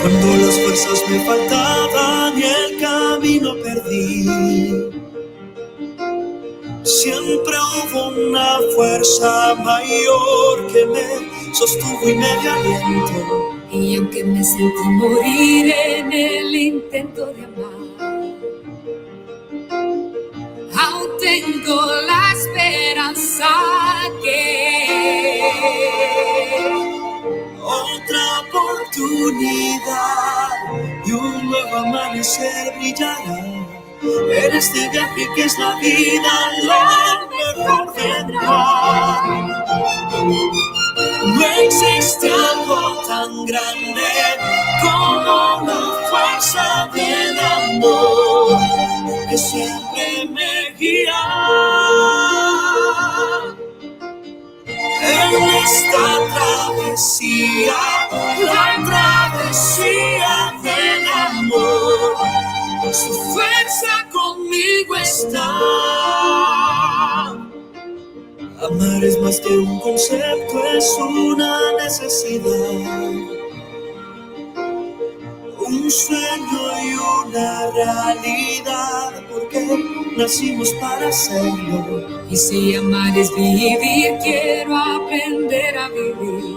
Cuando las fuerzas me faltaban y el camino perdí, siempre hubo una fuerza mayor que me sostuvo y me dio aliento. Y aunque me sentí morir en el intento de amar, aún tengo la esperanza que otra oportunidad y un nuevo amanecer brillará. En este viaje que es la vida, lo mejor vendrá. No existe algo tan grande como la fuerza del amor que siempre me guía. En esta travesía, la travesía del amor, su fuerza conmigo está. Amar es más que un concepto, es una necesidad, un sueño y una realidad, porque nacimos para hacerlo. Y si amar es vivir, quiero aprender a vivir.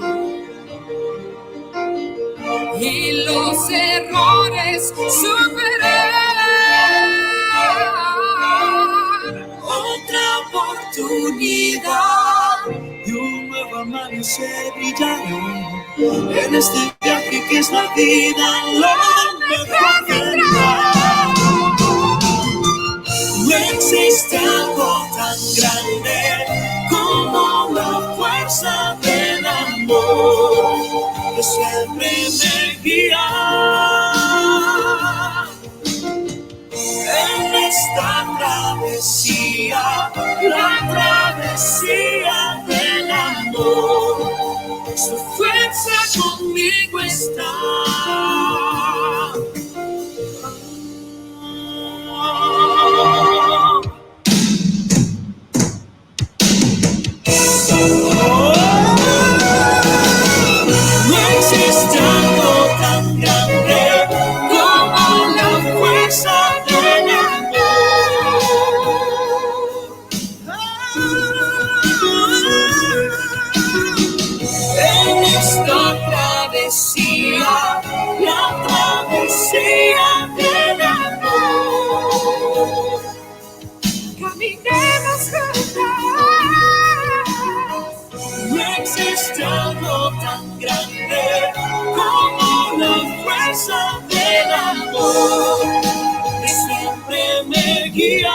Y los errores superar. Otra oportunidad y un nuevo amanecer brillará. En este viaje que es la vida, lo mejor vendrá. No existe algo tan grande como la fuerza del amor que siempre me guía. En esta travesía, la travesía del amor, su fuerza conmigo está. No existe algo tan grande como la fuerza del amor. En esta travesía, la travesía del amor, Caminemos juntos. no existe algo tan grande como la fuerza del amor que siempre me guía.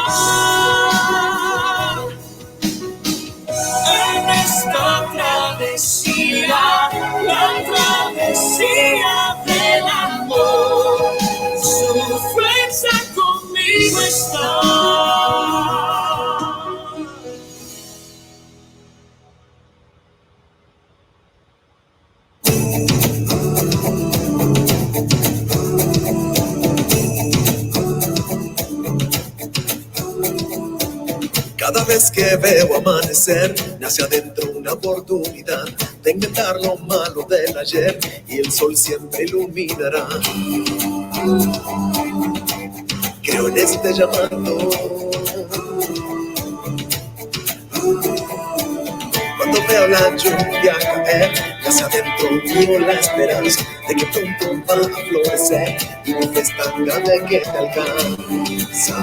En esta travesía, la travesía del amor, su fuerza conmigo está. Cada vez que veo amanecer, nace adentro una oportunidad de inventar lo malo del ayer y el sol siempre iluminará. Creo en este llamado. Cuando veo la lluvia caer, nace adentro mío la esperanza de que pronto va a florecer y mi fe es tan grande que te alcanza.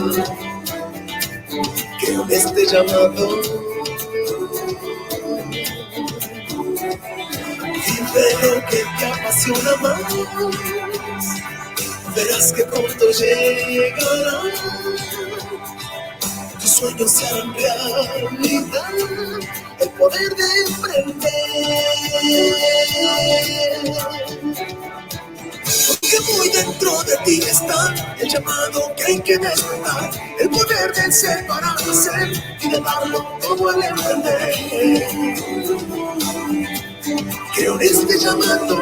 Creo en este llamado. Vive lo que te apasiona más. Verás que pronto llegará. Tus sueños serán realidad. El poder de emprender. Porque muy dentro de ti está el llamado que hay que despertar, el poder del ser para hacer y de darlo todo al emprender. Creo en este llamado,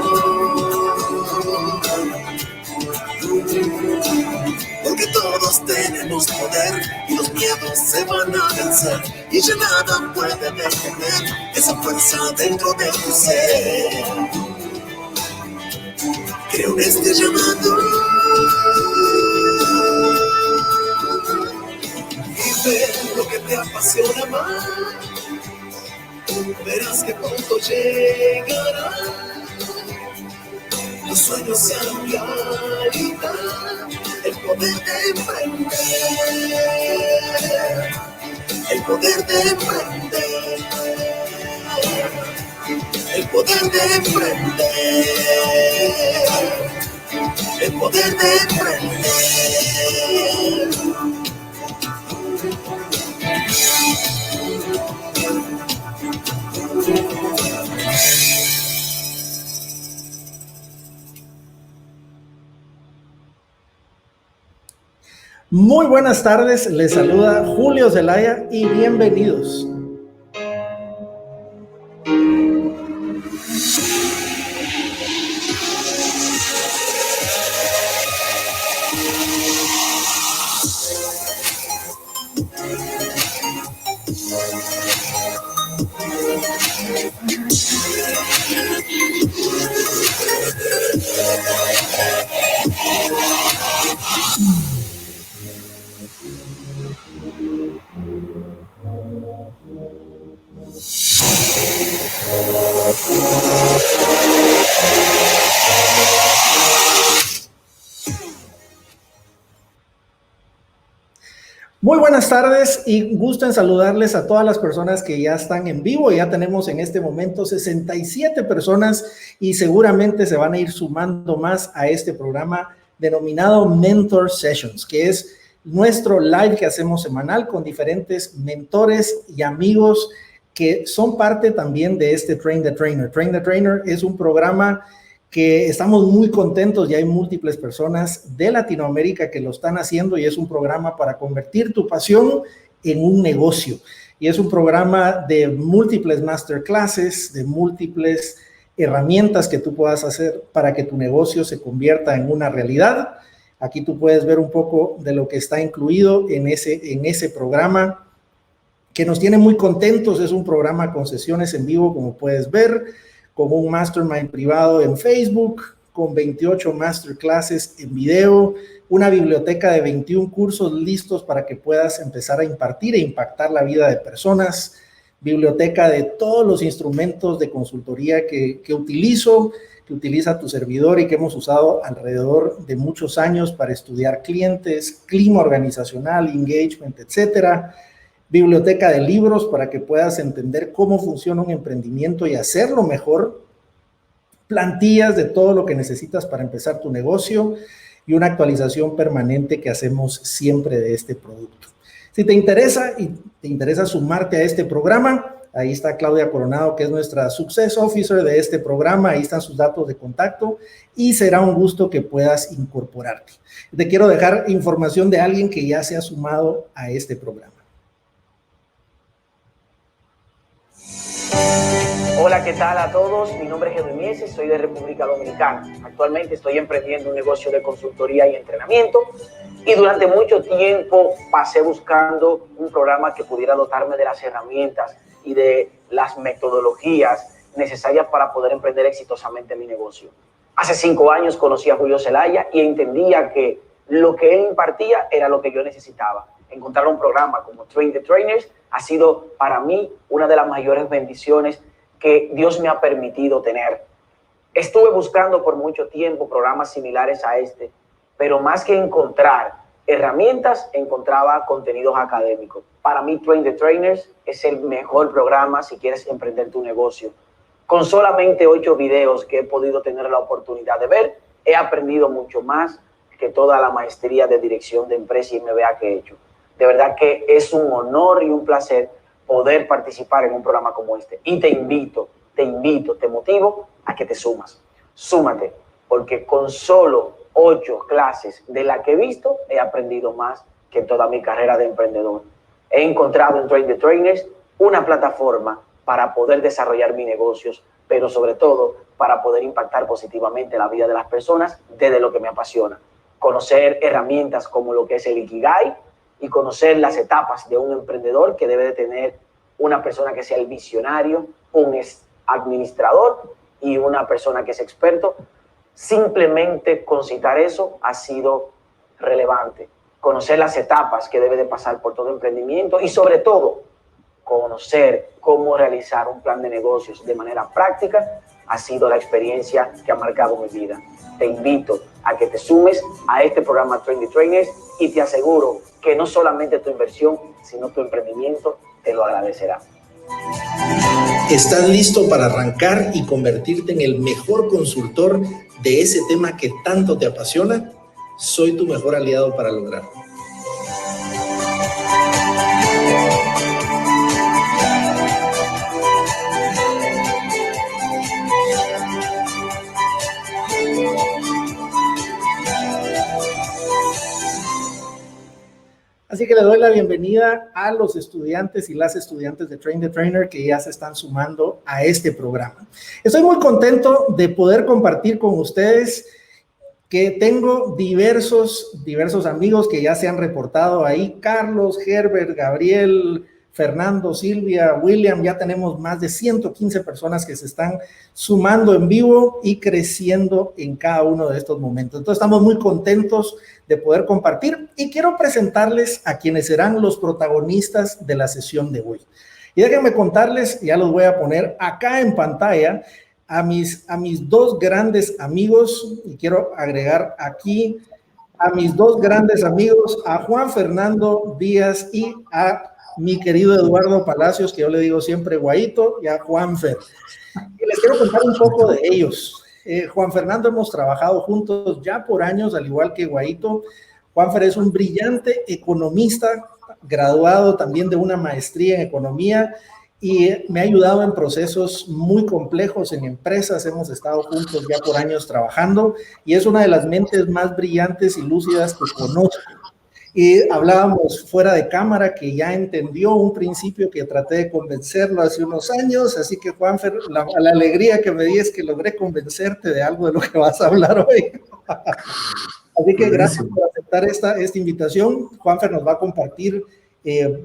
porque todos tenemos poder y los miedos se van a vencer y ya nada puede detener esa fuerza dentro de tu ser. Creo en este llamado. Vive lo que te apasiona más. Verás que pronto llegará. Los sueños sean realidad. El poder de emprender. El poder de emprender. El poder de emprender. El poder de emprender. Muy buenas tardes, les saluda Julio Zelaya y bienvenidos. Muy buenas tardes y gusto en saludarles a todas las personas que ya están en vivo. Ya tenemos en este momento 67 personas y seguramente se van a ir sumando más a este programa denominado Mentor Sessions, que es nuestro live que hacemos semanal con diferentes mentores y amigos que son parte también de este Train the Trainer. Train the Trainer es un programa que estamos muy contentos, ya hay múltiples personas de Latinoamérica que lo están haciendo y es un programa para convertir tu pasión en un negocio. Y es un programa de múltiples masterclasses, de múltiples herramientas que tú puedas hacer para que tu negocio se convierta en una realidad. Aquí tú puedes ver un poco de lo que está incluido en ese programa que nos tiene muy contentos. Es un programa con sesiones en vivo, como puedes ver, con un mastermind privado en Facebook, con 28 masterclasses en video, una biblioteca de 21 cursos listos para que puedas empezar a impartir e impactar la vida de personas, biblioteca de todos los instrumentos de consultoría que utiliza tu servidor y que hemos usado alrededor de muchos años para estudiar clientes, clima organizacional, engagement, etcétera. Biblioteca de libros para que puedas entender cómo funciona un emprendimiento y hacerlo mejor, plantillas de todo lo que necesitas para empezar tu negocio y una actualización permanente que hacemos siempre de este producto. Si te interesa y te interesa sumarte a este programa, ahí está Claudia Coronado, que es nuestra Success Officer de este programa, ahí están sus datos de contacto y será un gusto que puedas incorporarte. Te quiero dejar información de alguien que ya se ha sumado a este programa. Hola, ¿qué tal a todos? Mi nombre es Edwin Mieses, soy de República Dominicana. Actualmente estoy emprendiendo un negocio de consultoría y entrenamiento y durante mucho tiempo pasé buscando un programa que pudiera dotarme de las herramientas y de las metodologías necesarias para poder emprender exitosamente mi negocio. Hace 5 años conocí a Julio Zelaya y entendía que lo que él impartía era lo que yo necesitaba. Encontrar un programa como Train the Trainers ha sido para mí una de las mayores bendiciones que Dios me ha permitido tener. Estuve buscando por mucho tiempo programas similares a este, pero más que encontrar herramientas, encontraba contenidos académicos. Para mí, Train the Trainers es el mejor programa si quieres emprender tu negocio. Con solamente 8 videos que he podido tener la oportunidad de ver, he aprendido mucho más que toda la maestría de dirección de empresa y MBA que he hecho. De verdad que es un honor y un placer poder participar en un programa como este. Y te motivo a que te sumas. Súmate, porque con solo 8 clases de las que he visto, he aprendido más que en toda mi carrera de emprendedor. He encontrado en Train the Trainers una plataforma para poder desarrollar mis negocios, pero sobre todo para poder impactar positivamente la vida de las personas desde lo que me apasiona. Conocer herramientas como lo que es el Ikigai, y conocer las etapas de un emprendedor que debe de tener una persona que sea el visionario, un administrador y una persona que es experto Simplemente concitar eso ha sido relevante. Conocer las etapas que debe de pasar por todo emprendimiento y sobre todo conocer cómo realizar un plan de negocios de manera práctica ha sido la experiencia que ha marcado mi vida. Te invito a que te sumes a este programa Trendy Trainers y te aseguro que no solamente tu inversión, sino tu emprendimiento te lo agradecerá. ¿Estás listo para arrancar y convertirte en el mejor consultor de ese tema que tanto te apasiona? Soy tu mejor aliado para lograrlo. Así que le doy la bienvenida a los estudiantes y las estudiantes de Train the Trainer que ya se están sumando a este programa. Estoy muy contento de poder compartir con ustedes que tengo diversos amigos que ya se han reportado ahí. Carlos, Herbert, Gabriel, Fernando, Silvia, William, ya tenemos más de 115 personas que se están sumando en vivo y creciendo en cada uno de estos momentos. Entonces estamos muy contentos de poder compartir y quiero presentarles a quienes serán los protagonistas de la sesión de hoy. Y déjenme contarles, ya los voy a poner acá en pantalla, a mis dos grandes amigos, y quiero agregar aquí a mis dos grandes amigos, a Juan Fernando Díaz y a mi querido Eduardo Palacios, que yo le digo siempre Guayito, y a Juanfer. Y les quiero contar un poco de ellos. Juan Fernando hemos trabajado juntos ya por años, al igual que Guayito. Juanfer es un brillante economista, graduado también de una maestría en economía y me ha ayudado en procesos muy complejos en empresas. Hemos estado juntos ya por años trabajando y es una de las mentes más brillantes y lúcidas que conozco. Y hablábamos fuera de cámara que ya entendió un principio que traté de convencerlo hace unos años, así que Juanfer, la alegría que me di es que logré convencerte de algo de lo que vas a hablar hoy. Así que gracias por aceptar esta invitación. Juanfer nos va a compartir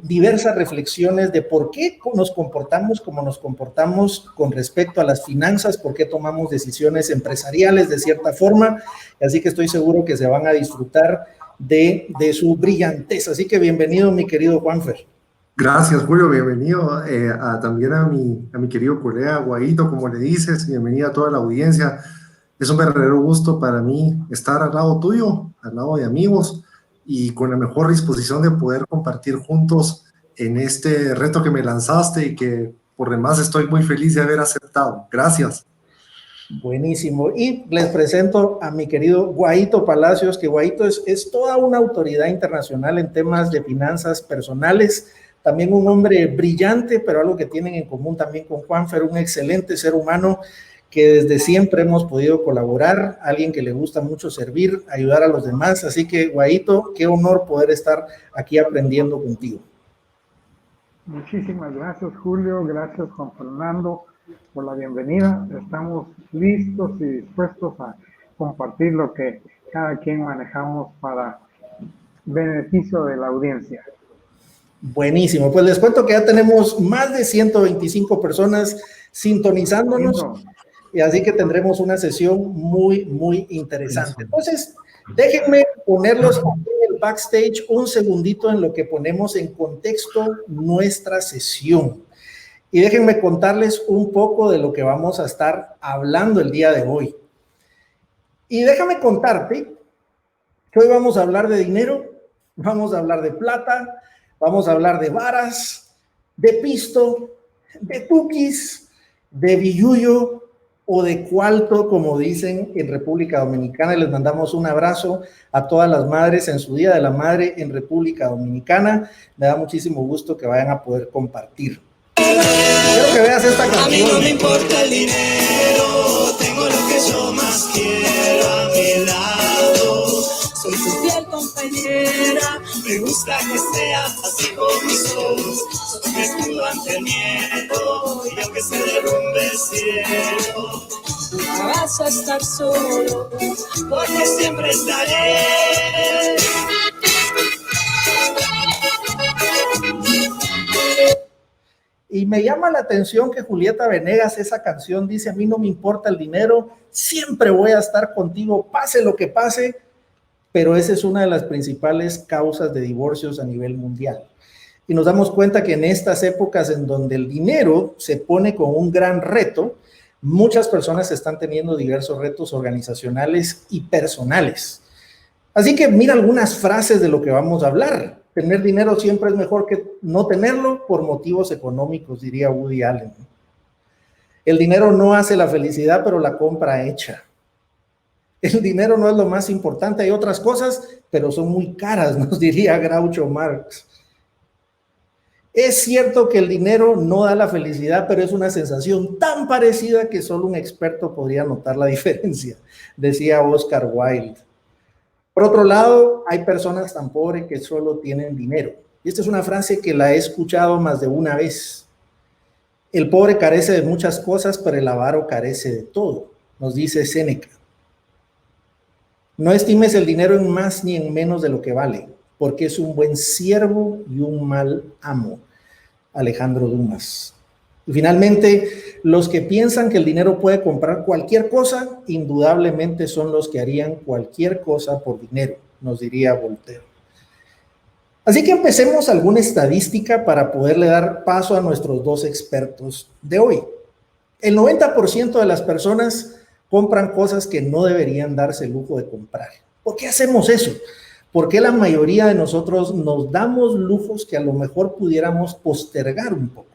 diversas reflexiones de por qué nos comportamos como nos comportamos con respecto a las finanzas, por qué tomamos decisiones empresariales de cierta forma, así que estoy seguro que se van a disfrutar de su brillantez. Así que bienvenido, mi querido Juanfer. Gracias, Julio. Bienvenido también a mi querido colega Guayito, como le dices. Bienvenida a toda la audiencia. Es un verdadero gusto para mí estar al lado tuyo, al lado de amigos y con la mejor disposición de poder compartir juntos en este reto que me lanzaste y que por demás estoy muy feliz de haber aceptado. Gracias. Buenísimo. Y les presento a mi querido Guayito Palacios, que Guayito es toda una autoridad internacional en temas de finanzas personales, también un hombre brillante, pero algo que tienen en común también con Juanfer, un excelente ser humano que desde siempre hemos podido colaborar, alguien que le gusta mucho servir, ayudar a los demás. Así que, Guayito, qué honor poder estar aquí aprendiendo contigo. Muchísimas gracias, Julio. Gracias, Juan Fernando, por la bienvenida. Estamos listos y dispuestos a compartir lo que cada quien manejamos para beneficio de la audiencia. Buenísimo, pues les cuento que ya tenemos más de 125 personas sintonizándonos y así que tendremos una sesión muy interesante. Entonces, déjenme ponerlos en el backstage un segundito en lo que ponemos en contexto nuestra sesión. Y déjenme contarles un poco de lo que vamos a estar hablando el día de hoy. Y déjame contarte que hoy vamos a hablar de dinero, vamos a hablar de plata, vamos a hablar de varas, de pisto, de tuquis, de billuyo o de cuarto, como dicen en República Dominicana. Y les mandamos un abrazo a todas las madres en su Día de la Madre en República Dominicana. Me da muchísimo gusto que vayan a poder compartir. Quiero que veas esta canción. A mí no me importa el dinero, tengo lo que yo más quiero a mi lado. Soy tu fiel compañera, me gusta que seas así como sos. Soy mi escudo ante el miedo y aunque se derrumbe el cielo, nunca vas a estar solo, porque siempre estaré. Y me llama la atención que Julieta Venegas, esa canción dice, a mí no me importa el dinero, siempre voy a estar contigo, pase lo que pase, pero esa es una de las principales causas de divorcios a nivel mundial. Y nos damos cuenta que en estas épocas en donde el dinero se pone con un gran reto, muchas personas están teniendo diversos retos organizacionales y personales. Así que mira algunas frases de lo que vamos a hablar. Tener dinero siempre es mejor que no tenerlo por motivos económicos, diría Woody Allen. El dinero no hace la felicidad, pero la compra hecha. El dinero no es lo más importante, hay otras cosas, pero son muy caras, nos diría Groucho Marx. Es cierto que el dinero no da la felicidad, pero es una sensación tan parecida que solo un experto podría notar la diferencia, decía Oscar Wilde. Por otro lado, hay personas tan pobres que solo tienen dinero. Y esta es una frase que la he escuchado más de una vez. El pobre carece de muchas cosas, pero el avaro carece de todo, nos dice Séneca. No estimes el dinero en más ni en menos de lo que vale, porque es un buen siervo y un mal amo. Alejandro Dumas. Y finalmente, los que piensan que el dinero puede comprar cualquier cosa, indudablemente son los que harían cualquier cosa por dinero, nos diría Voltaire. Así que empecemos alguna estadística para poderle dar paso a nuestros dos expertos de hoy. El 90% de las personas compran cosas que no deberían darse el lujo de comprar. ¿Por qué hacemos eso? ¿Por qué la mayoría de nosotros nos damos lujos que a lo mejor pudiéramos postergar un poco?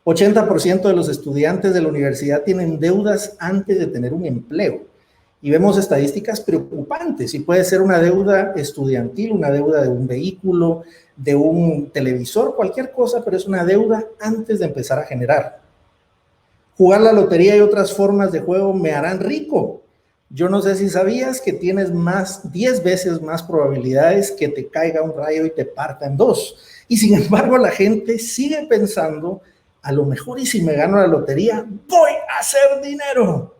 80% de los estudiantes de la universidad tienen deudas antes de tener un empleo. Y vemos estadísticas preocupantes. Y puede ser una deuda estudiantil, una deuda de un vehículo, de un televisor, cualquier cosa, pero es una deuda antes de empezar a generar. Jugar la lotería y otras formas de juego me harán rico. Yo no sé si sabías que tienes 10 veces más probabilidades que te caiga un rayo y te parta en dos. Y sin embargo, la gente sigue pensando, a lo mejor y si me gano la lotería, voy a hacer dinero.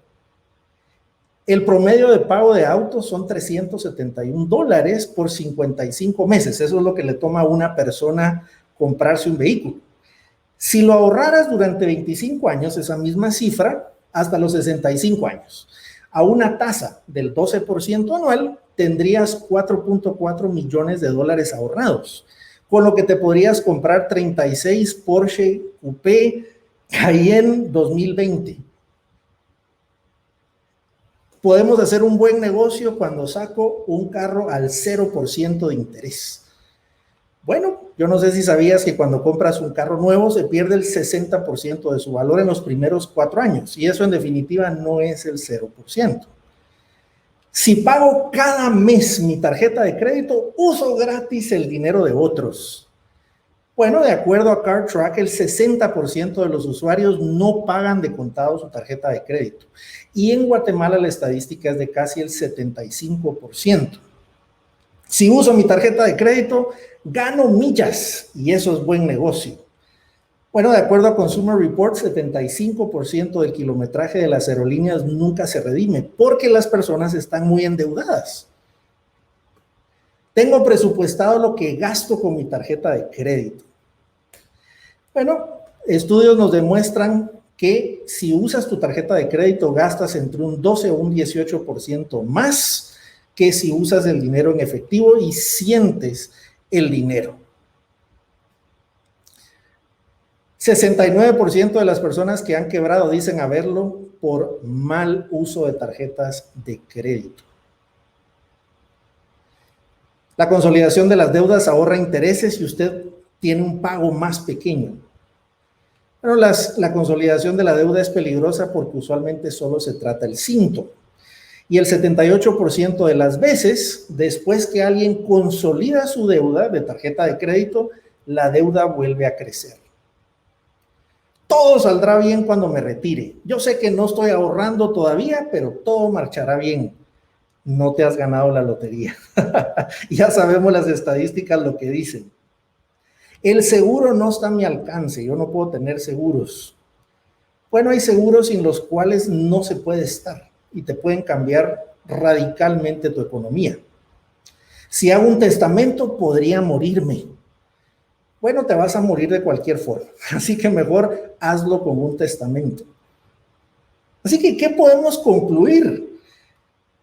El promedio de pago de autos son $371 por 55 meses. Eso es lo que le toma a una persona comprarse un vehículo. Si lo ahorraras durante 25 años, esa misma cifra, hasta los 65 años, a una tasa del 12% anual, tendrías $4.4 millones ahorrados, con lo que te podrías comprar 36 Porsche Coupé Cayenne 2020. Podemos hacer un buen negocio cuando saco un carro al 0% de interés. Bueno, yo no sé si sabías que cuando compras un carro nuevo se pierde el 60% de su valor en los primeros 4 años, y eso en definitiva no es el 0%. Si pago cada mes mi tarjeta de crédito, uso gratis el dinero de otros. Bueno, de acuerdo a CardTrack, el 60% de los usuarios no pagan de contado su tarjeta de crédito. Y en Guatemala la estadística es de casi el 75%. Si uso mi tarjeta de crédito, gano millas y eso es buen negocio. Bueno, de acuerdo a Consumer Reports, 75% del kilometraje de las aerolíneas nunca se redime porque las personas están muy endeudadas. Tengo presupuestado lo que gasto con mi tarjeta de crédito. Bueno, estudios nos demuestran que si usas tu tarjeta de crédito gastas entre un 12 o un 18% más que si usas el dinero en efectivo y sientes el dinero. 69% de las personas que han quebrado dicen haberlo por mal uso de tarjetas de crédito. La consolidación de las deudas ahorra intereses y usted tiene un pago más pequeño. Pero la consolidación de la deuda es peligrosa porque usualmente solo se trata el síntoma. Y el 78% de las veces, después que alguien consolida su deuda de tarjeta de crédito, la deuda vuelve a crecer. Todo saldrá bien cuando me retire. Yo sé que no estoy ahorrando todavía, pero todo marchará bien. No te has ganado la lotería. Ya sabemos las estadísticas lo que dicen. El seguro no está a mi alcance. Yo no puedo tener seguros. Bueno, hay seguros sin los cuales no se puede estar y te pueden cambiar radicalmente tu economía. Si hago un testamento, podría morirme. bueno, te vas a morir de cualquier forma. Así que mejor hazlo con un testamento. Así que, ¿qué podemos concluir?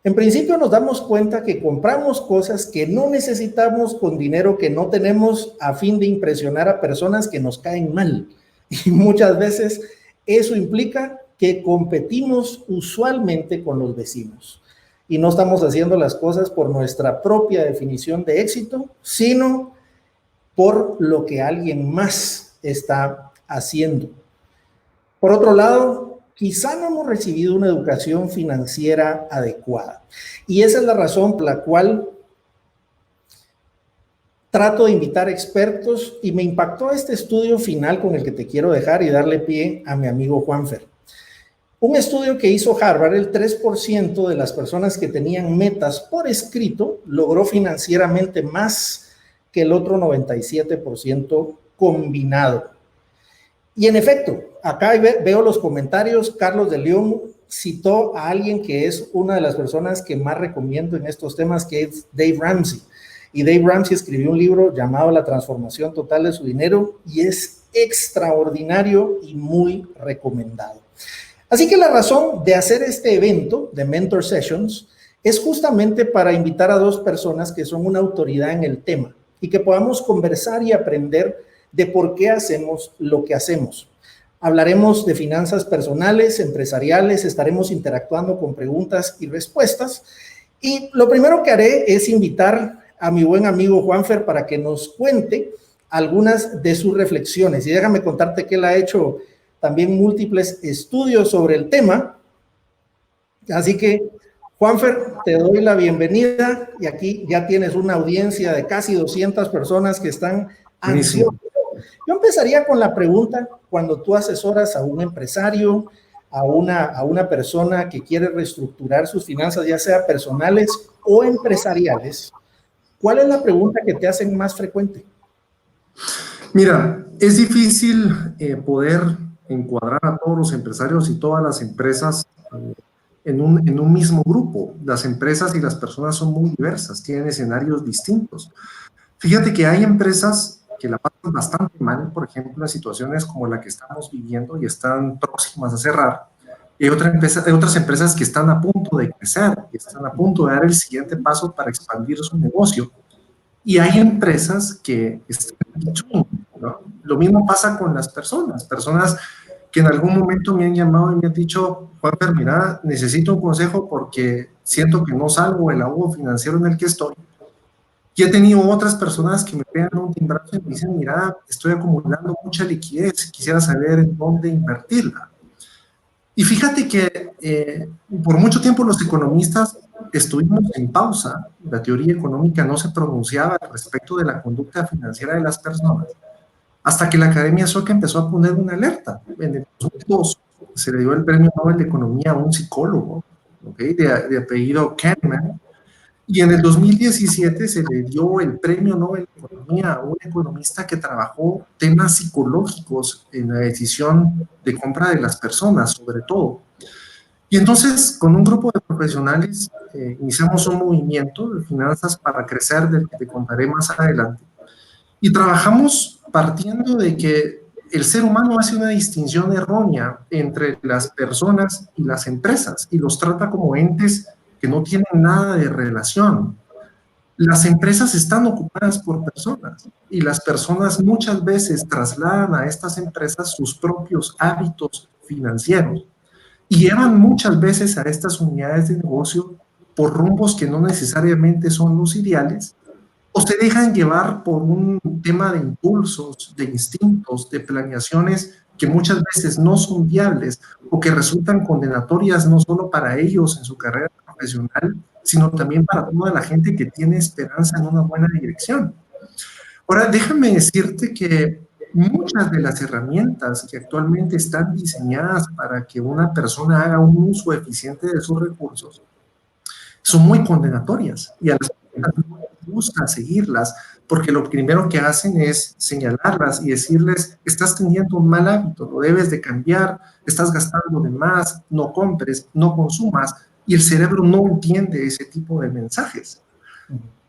En principio nos damos cuenta que compramos cosas que no necesitamos con dinero que no tenemos a fin de impresionar a personas que nos caen mal. Y muchas veces eso implica que competimos usualmente con los vecinos. Y no estamos haciendo las cosas por nuestra propia definición de éxito, sino por lo que alguien más está haciendo. Por otro lado, quizá no hemos recibido una educación financiera adecuada. Y esa es la razón por la cual trato de invitar expertos y me impactó este estudio final con el que te quiero dejar y darle pie a mi amigo Juanfer. Un estudio que hizo Harvard, el 3% de las personas que tenían metas por escrito logró financieramente más que el otro 97% combinado. Y en efecto, acá veo los comentarios. Carlos de León citó a alguien que es una de las personas que más recomiendo en estos temas, que es Dave Ramsey. Y Dave Ramsey escribió un libro llamado La transformación total de su dinero y es extraordinario y muy recomendado. Así que la razón de hacer este evento de Mentor Sessions es justamente para invitar a dos personas que son una autoridad en el tema y que podamos conversar y aprender de por qué hacemos lo que hacemos. Hablaremos de finanzas personales, empresariales, estaremos interactuando con preguntas y respuestas. Y lo primero que haré es invitar a mi buen amigo Juanfer para que nos cuente algunas de sus reflexiones. Y déjame contarte que él ha hecho también múltiples estudios sobre el tema. Así que, Juanfer, te doy la bienvenida y aquí ya tienes una audiencia de casi 200 personas que están ansiosas. Yo empezaría con la pregunta: cuando tú asesoras a un empresario, a una persona que quiere reestructurar sus finanzas, ya sea personales o empresariales, ¿cuál es la pregunta que te hacen más frecuente? Mira, es difícil poder encuadrar a todos los empresarios y todas las empresas en un mismo grupo. Las empresas y las personas son muy diversas, tienen escenarios distintos. Fíjate que hay empresas que la pasan bastante mal, por ejemplo, en situaciones como la que estamos viviendo y están próximas a cerrar. Y hay otras empresas que están a punto de crecer, que están a punto de dar el siguiente paso para expandir su negocio. Y hay empresas que están en between, ¿no? Lo mismo pasa con las personas que en algún momento me han llamado y me han dicho: Juanfer, mira, necesito un consejo porque siento que no salgo del ahogo financiero en el que estoy. Y he tenido otras personas que me pegan un timbrazo y me dicen: mira, estoy acumulando mucha liquidez, quisiera saber en dónde invertirla. Y fíjate que por mucho tiempo los economistas estuvimos en pausa. La teoría económica no se pronunciaba respecto de la conducta financiera de las personas, hasta que la Academia Sueca empezó a poner una alerta. En el 2002 se le dio el premio Nobel de Economía a un psicólogo, ¿okay?, de apellido Kahneman. Y en el 2017 se le dio el premio Nobel de Economía a un economista que trabajó temas psicológicos en la decisión de compra de las personas, sobre todo. Y entonces, con un grupo de profesionales, iniciamos un movimiento de finanzas para crecer, del que te contaré más adelante. Y trabajamos partiendo de que el ser humano hace una distinción errónea entre las personas y las empresas y los trata como entes que no tienen nada de relación. Las empresas están ocupadas por personas y las personas muchas veces trasladan a estas empresas sus propios hábitos financieros y llevan muchas veces a estas unidades de negocio por rumbos que no necesariamente son los ideales, o se dejan llevar por un tema de impulsos, de instintos, de planeaciones que muchas veces no son viables o que resultan condenatorias no solo para ellos en su carrera profesional, sino también para toda la gente que tiene esperanza en una buena dirección. Ahora, déjame decirte que muchas de las herramientas que actualmente están diseñadas para que una persona haga un uso eficiente de sus recursos son muy condenatorias y a las personas no les gusta seguirlas, porque lo primero que hacen es señalarlas y decirles: estás teniendo un mal hábito, lo debes de cambiar, estás gastando de más, no compres, no consumas, y el cerebro no entiende ese tipo de mensajes.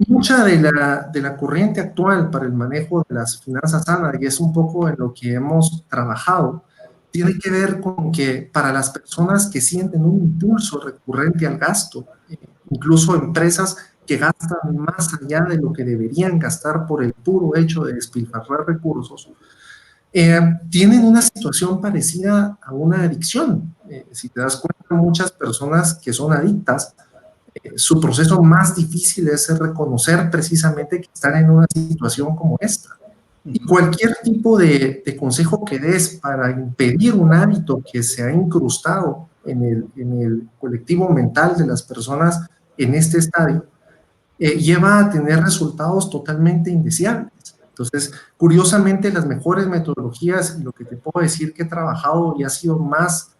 Mucha de la corriente actual para el manejo de las finanzas sanas, y es un poco en lo que hemos trabajado, tiene que ver con que para las personas que sienten un impulso recurrente al gasto, incluso empresas que gastan más allá de lo que deberían gastar por el puro hecho de despilfarrar recursos, tienen una situación parecida a una adicción. Si te das cuenta, muchas personas que son adictas, su proceso más difícil es reconocer precisamente que están en una situación como esta. Y cualquier tipo de consejo que des para impedir un hábito que se ha incrustado en el colectivo mental de las personas en este estadio, lleva a tener resultados totalmente indeseables. Entonces, curiosamente, las mejores metodologías, y lo que te puedo decir que he trabajado y ha sido más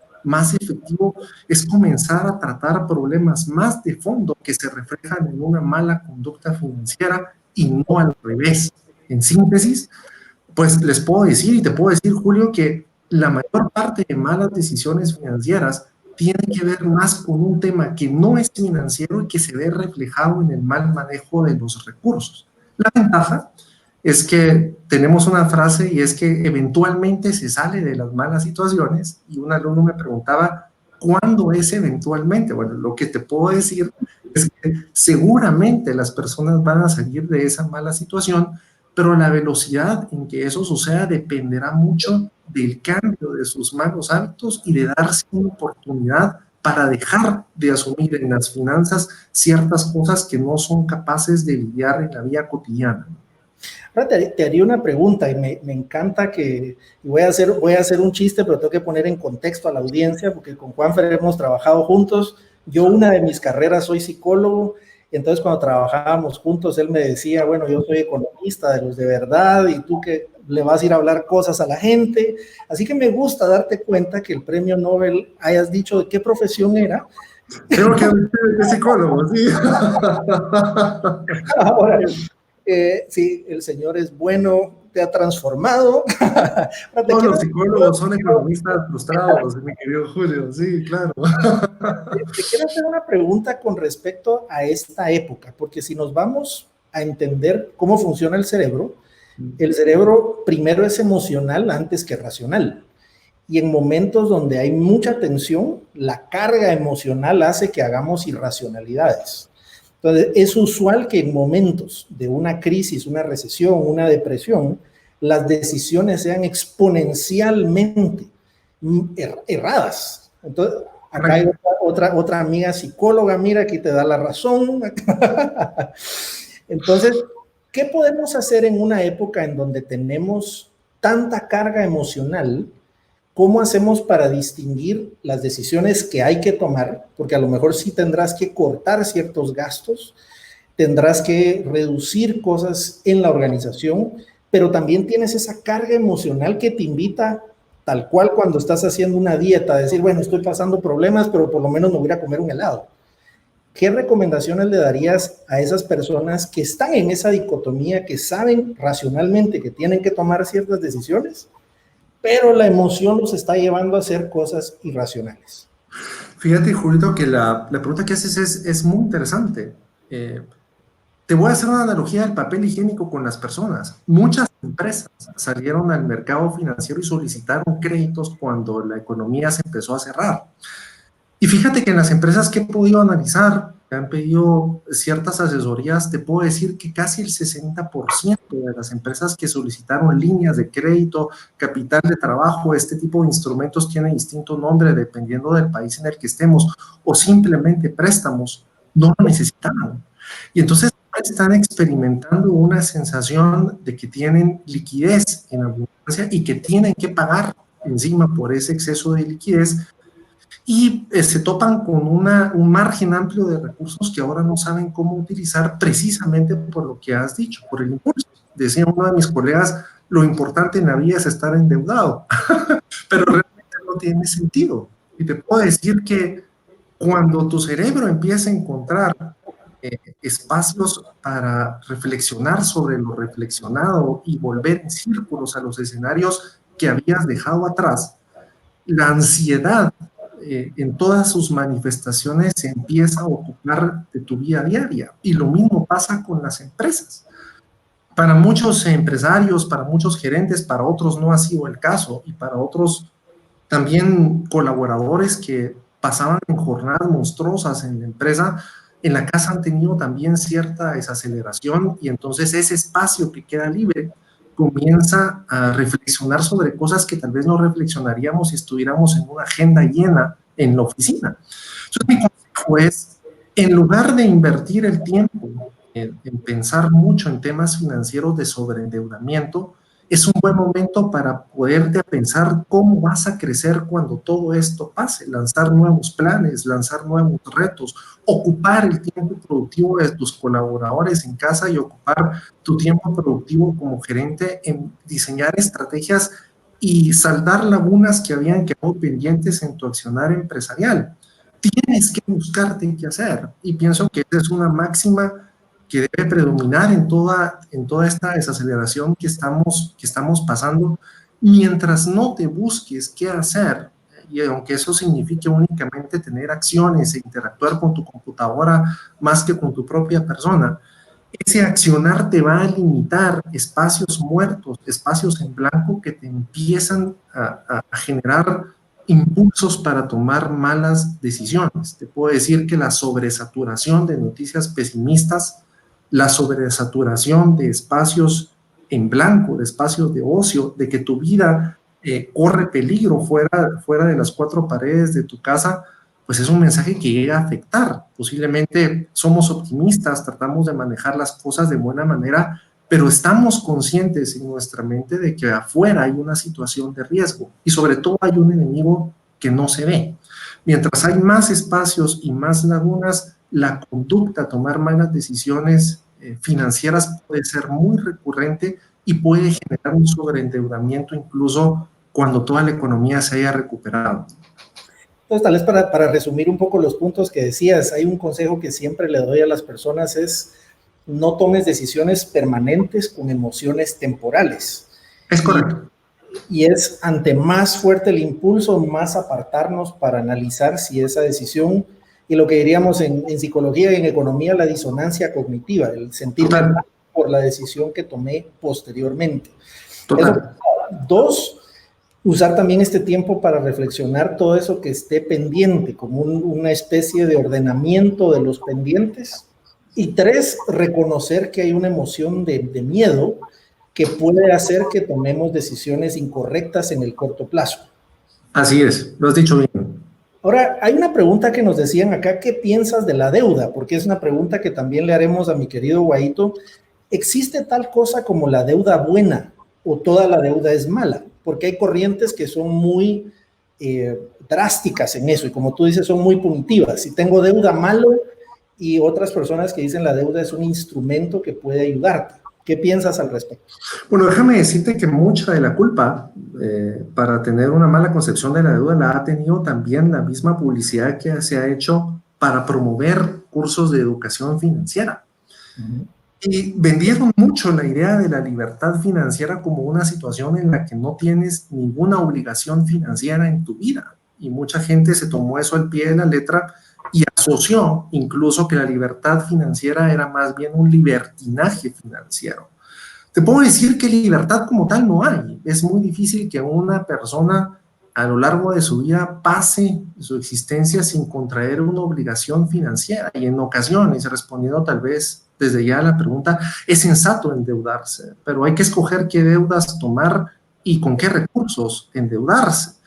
efectivo, es comenzar a tratar problemas más de fondo que se reflejan en una mala conducta financiera y no al revés. En síntesis, pues les puedo decir, y te puedo decir, Julio, que la mayor parte de malas decisiones financieras tiene que ver más con un tema que no es financiero y que se ve reflejado en el mal manejo de los recursos. La ventaja es que tenemos una frase, y es que eventualmente se sale de las malas situaciones, y un alumno me preguntaba, ¿cuándo es eventualmente? Bueno, lo que te puedo decir es que seguramente las personas van a salir de esa mala situación, pero la velocidad en que eso suceda dependerá mucho del cambio de sus malos hábitos y de darse una oportunidad para dejar de asumir en las finanzas ciertas cosas que no son capaces de lidiar en la vida cotidiana. Ahora te haría una pregunta, y me encanta que voy a hacer un chiste, pero tengo que poner en contexto a la audiencia, porque con Juanfer hemos trabajado juntos. Yo, una de mis carreras, soy psicólogo. Entonces, cuando trabajábamos juntos, él me decía, bueno, yo soy economista de los de verdad, y tú que le vas a ir a hablar cosas a la gente. Así que me gusta darte cuenta que el premio Nobel hayas dicho de qué profesión era. Creo que es psicólogo, sí. Ahora, sí, el señor es bueno, te ha transformado. Todos los psicólogos son economistas frustrados, mi querido Julio, sí, claro. Te quiero hacer una pregunta con respecto a esta época, porque si nos vamos a entender cómo funciona el cerebro primero es emocional antes que racional. Y en momentos donde hay mucha tensión, la carga emocional hace que hagamos irracionalidades. Entonces, es usual que en momentos de una crisis, una recesión, una depresión, las decisiones sean exponencialmente erradas. Entonces, acá hay otra amiga psicóloga, mira, aquí te da la razón. Entonces, ¿qué podemos hacer en una época en donde tenemos tanta carga emocional? ¿Cómo hacemos para distinguir las decisiones que hay que tomar? Porque a lo mejor sí tendrás que cortar ciertos gastos, tendrás que reducir cosas en la organización, pero también tienes esa carga emocional que te invita, tal cual cuando estás haciendo una dieta, a decir, bueno, estoy pasando problemas, pero por lo menos me voy a comer un helado. ¿Qué recomendaciones le darías a esas personas que están en esa dicotomía, que saben racionalmente que tienen que tomar ciertas decisiones, pero la emoción los está llevando a hacer cosas irracionales? Fíjate, Julio, que la pregunta que haces es muy interesante. Te voy a hacer una analogía del papel higiénico con las personas. Muchas empresas salieron al mercado financiero y solicitaron créditos cuando la economía se empezó a cerrar. Y fíjate que en las empresas que he podido analizar, que han pedido ciertas asesorías, te puedo decir que casi el 60% de las empresas que solicitaron líneas de crédito, capital de trabajo, este tipo de instrumentos tienen distinto nombre dependiendo del país en el que estemos, o simplemente préstamos, no lo necesitaban. Y entonces están experimentando una sensación de que tienen liquidez en abundancia y que tienen que pagar encima por ese exceso de liquidez, y se topan con un margen amplio de recursos que ahora no saben cómo utilizar, precisamente por lo que has dicho, por el impulso. Decía uno de mis colegas, lo importante en la vida es estar endeudado, pero realmente no tiene sentido. Y te puedo decir que cuando tu cerebro empieza a encontrar espacios para reflexionar sobre lo reflexionado y volver en círculos a los escenarios que habías dejado atrás, la ansiedad en todas sus manifestaciones se empieza a ocupar de tu vida diaria. Y lo mismo pasa con las empresas. Para muchos empresarios, para muchos gerentes, para otros no ha sido el caso, y para otros también colaboradores que pasaban en jornadas monstruosas en la empresa, en la casa han tenido también cierta desaceleración, y entonces ese espacio que queda libre comienza a reflexionar sobre cosas que tal vez no reflexionaríamos si estuviéramos en una agenda llena en la oficina. Entonces mi consejo es, en lugar de invertir el tiempo en pensar mucho en temas financieros de sobreendeudamiento, es un buen momento para poderte pensar cómo vas a crecer cuando todo esto pase, lanzar nuevos planes, lanzar nuevos retos, ocupar el tiempo productivo de tus colaboradores en casa y ocupar tu tiempo productivo como gerente en diseñar estrategias y saldar lagunas que habían quedado pendientes en tu accionar empresarial. Tienes que buscarte qué hacer, y pienso que esa es una máxima que debe predominar en toda esta desaceleración que estamos pasando. Mientras no te busques qué hacer, y aunque eso signifique únicamente tener acciones e interactuar con tu computadora más que con tu propia persona, ese accionar te va a limitar espacios muertos, espacios en blanco que te empiezan a generar impulsos para tomar malas decisiones. Te puedo decir que la sobresaturación de noticias pesimistas, la sobresaturación de espacios en blanco, de espacios de ocio, de que tu vida corre peligro fuera de las cuatro paredes de tu casa, pues es un mensaje que llega a afectar. Posiblemente somos optimistas, tratamos de manejar las cosas de buena manera, pero estamos conscientes en nuestra mente de que afuera hay una situación de riesgo, y sobre todo hay un enemigo que no se ve. Mientras hay más espacios y más lagunas, la conducta a tomar malas decisiones financieras puede ser muy recurrente y puede generar un sobreendeudamiento incluso cuando toda la economía se haya recuperado. Entonces, tal vez para resumir un poco los puntos que decías, hay un consejo que siempre le doy a las personas, es no tomes decisiones permanentes con emociones temporales. Es correcto. Y es ante más fuerte el impulso, más apartarnos para analizar si esa decisión, y lo que diríamos en psicología y en economía, la disonancia cognitiva, el sentir mal por la decisión que tomé posteriormente. Eso, 2, usar también este tiempo para reflexionar todo eso que esté pendiente, como una especie de ordenamiento de los pendientes. Y 3, reconocer que hay una emoción de miedo que puede hacer que tomemos decisiones incorrectas en el corto plazo. Así es, lo has dicho bien. Ahora, hay una pregunta que nos decían acá, ¿qué piensas de la deuda? Porque es una pregunta que también le haremos a mi querido Guaito. ¿Existe tal cosa como la deuda buena o toda la deuda es mala? Porque hay corrientes que son muy drásticas en eso, y como tú dices, son muy punitivas. Si tengo deuda, malo, y otras personas que dicen la deuda es un instrumento que puede ayudarte. ¿Qué piensas al respecto? Bueno, déjame decirte que mucha de la culpa para tener una mala concepción de la deuda la ha tenido también la misma publicidad que se ha hecho para promover cursos de educación financiera. Y vendieron mucho la idea de la libertad financiera como una situación en la que no tienes ninguna obligación financiera en tu vida. Y mucha gente se tomó eso al pie de la letra y asoció incluso que la libertad financiera era más bien un libertinaje financiero. Te puedo decir que libertad como tal no hay. Es muy difícil que una persona a lo largo de su vida pase su existencia sin contraer una obligación financiera, y en ocasiones, respondiendo tal vez desde ya a la pregunta, es sensato endeudarse, pero hay que escoger qué deudas tomar y con qué recursos endeudarse.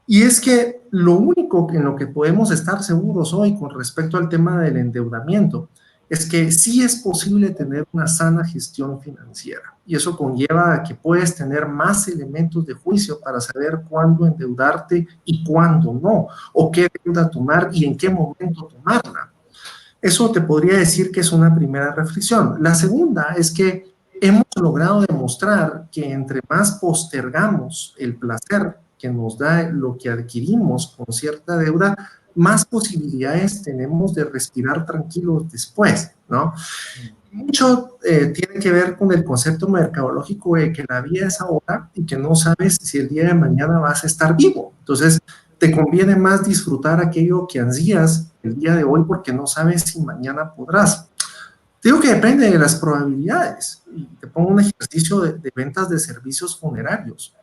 Y es que lo único en lo que podemos estar seguros hoy con respecto al tema del endeudamiento es que sí es posible tener una sana gestión financiera, y eso conlleva a que puedes tener más elementos de juicio para saber cuándo endeudarte y cuándo no, o qué deuda tomar y en qué momento tomarla. Eso te podría decir que es una primera reflexión. La segunda es que hemos logrado demostrar que entre más postergamos el placer que nos da lo que adquirimos con cierta deuda, más posibilidades tenemos de respirar tranquilos después, ¿no? Mucho tiene que ver con el concepto mercadológico de que la vida es ahora y que no sabes si el día de mañana vas a estar vivo. Entonces, te conviene más disfrutar aquello que ansías el día de hoy porque no sabes si mañana podrás. Te digo que depende de las probabilidades. Y te pongo un ejercicio de ventas de servicios funerarios.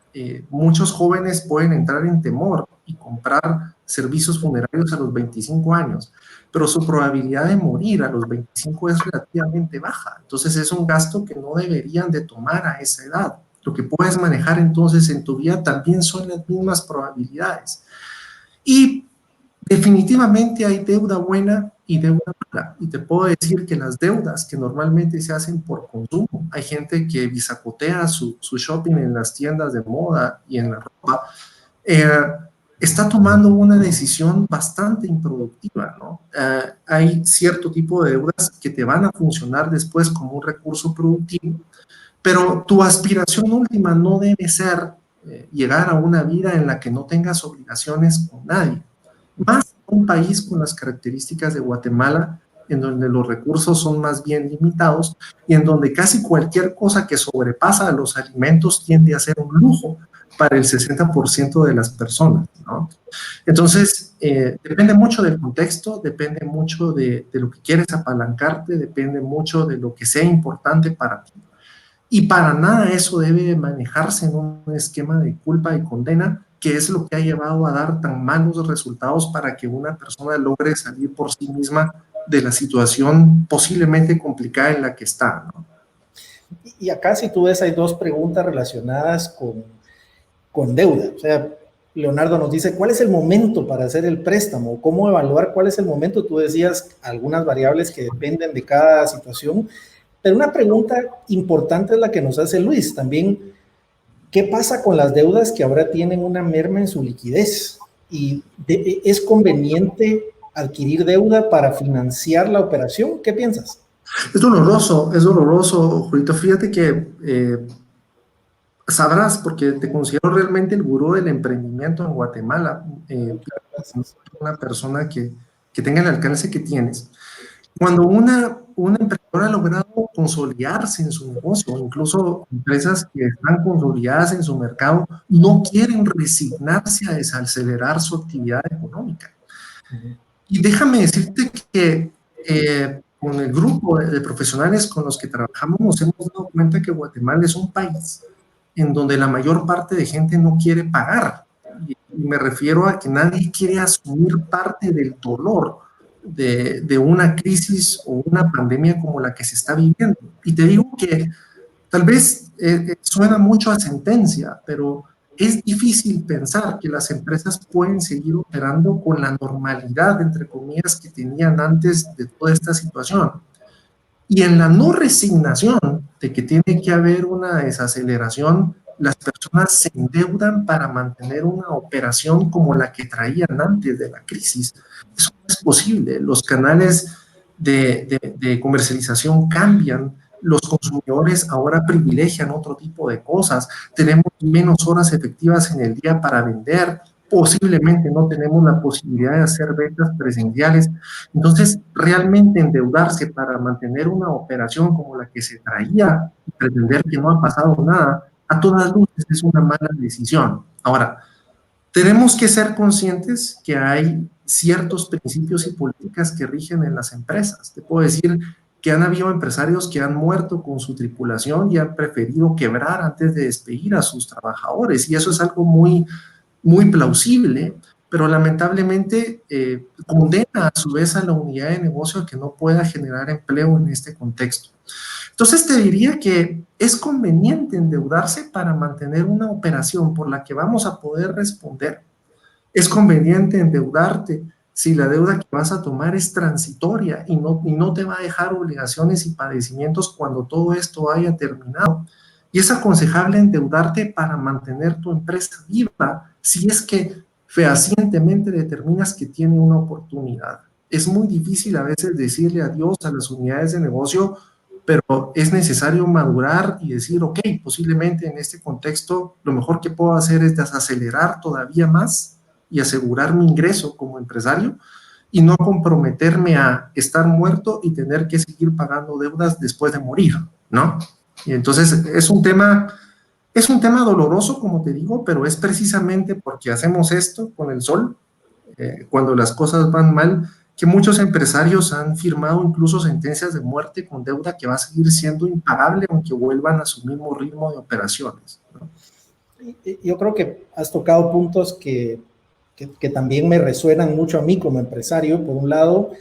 Muchos jóvenes pueden entrar en temor y comprar servicios funerarios a los 25 años, pero su probabilidad de morir a los 25 es relativamente baja. Entonces es un gasto que no deberían de tomar a esa edad. Lo que puedes manejar entonces en tu vida también son las mismas probabilidades. Y definitivamente hay deuda buena y deuda mala. Y te puedo decir que las deudas que normalmente se hacen por consumo, hay gente que bisacotea su shopping en las tiendas de moda y en la ropa, está tomando una decisión bastante improductiva, ¿no? Hay cierto tipo de deudas que te van a funcionar después como un recurso productivo, pero tu aspiración última no debe ser llegar a una vida en la que no tengas obligaciones con nadie. Más un país con las características de Guatemala, en donde los recursos son más bien limitados y en donde casi cualquier cosa que sobrepasa a los alimentos tiende a ser un lujo para el 60% de las personas, ¿no? Entonces, depende mucho del contexto, depende mucho de lo que quieres apalancarte, depende mucho de lo que sea importante para ti. Y para nada eso debe manejarse en un esquema de culpa y condena, que es lo que ha llevado a dar tan malos resultados para que una persona logre salir por sí misma de la situación posiblemente complicada en la que está, ¿no? Y acá, si tú ves, hay dos preguntas relacionadas con deuda. O sea, Leonardo nos dice, ¿cuál es el momento para hacer el préstamo? ¿Cómo evaluar cuál es el momento? Tú decías algunas variables que dependen de cada situación, pero una pregunta importante es la que nos hace Luis también. ¿Qué pasa con las deudas que ahora tienen una merma en su liquidez? ¿Y es conveniente adquirir deuda para financiar la operación? ¿Qué piensas? Es doloroso, Julito. Fíjate que sabrás, porque te considero realmente el gurú del emprendimiento en Guatemala, una persona que tenga el alcance que tienes. Cuando una emprendedora ha logrado consolidarse en su negocio, incluso empresas que están consolidadas en su mercado, no quieren resignarse a desacelerar su actividad económica. Y déjame decirte que con el grupo de profesionales con los que trabajamos nos hemos dado cuenta que Guatemala es un país en donde la mayor parte de gente no quiere pagar. Y me refiero a que nadie quiere asumir parte del dolor de una crisis o una pandemia como la que se está viviendo. Y te digo que tal vez suena mucho a sentencia, pero es difícil pensar que las empresas pueden seguir operando con la normalidad, entre comillas, que tenían antes de toda esta situación. Y en la no resignación de que tiene que haber una desaceleración, las personas se endeudan para mantener una operación como la que traían antes de la crisis. Eso no es posible. Los canales de comercialización cambian. Los consumidores ahora privilegian otro tipo de cosas. Tenemos menos horas efectivas en el día para vender. Posiblemente no tenemos la posibilidad de hacer ventas presenciales. Entonces, realmente endeudarse para mantener una operación como la que se traía y pretender que no ha pasado nada, a todas luces es una mala decisión. Ahora, tenemos que ser conscientes que hay ciertos principios y políticas que rigen en las empresas. Te puedo decir que han habido empresarios que han muerto con su tripulación y han preferido quebrar antes de despedir a sus trabajadores, y eso es algo muy plausible, pero lamentablemente condena a su vez a la unidad de negocio a que no pueda generar empleo en este contexto. Entonces te diría que es conveniente endeudarse para mantener una operación por la que vamos a poder responder. Es conveniente endeudarte si la deuda que vas a tomar es transitoria y no te va a dejar obligaciones y padecimientos cuando todo esto haya terminado. Y es aconsejable endeudarte para mantener tu empresa viva si es que fehacientemente determinas que tiene una oportunidad. Es muy difícil a veces decirle adiós a las unidades de negocio, pero es necesario madurar y decir, ok, posiblemente en este contexto lo mejor que puedo hacer es desacelerar todavía más y asegurar mi ingreso como empresario y no comprometerme a estar muerto y tener que seguir pagando deudas después de morir, ¿no? Y entonces es un tema Es un tema doloroso, como te digo, pero es precisamente porque hacemos esto con el sol, cuando las cosas van mal, que muchos empresarios han firmado incluso sentencias de muerte con deuda que va a seguir siendo impagable aunque vuelvan a su mismo ritmo de operaciones, ¿no? Yo creo que has tocado puntos que también me resuenan mucho a mí como empresario. Por un lado,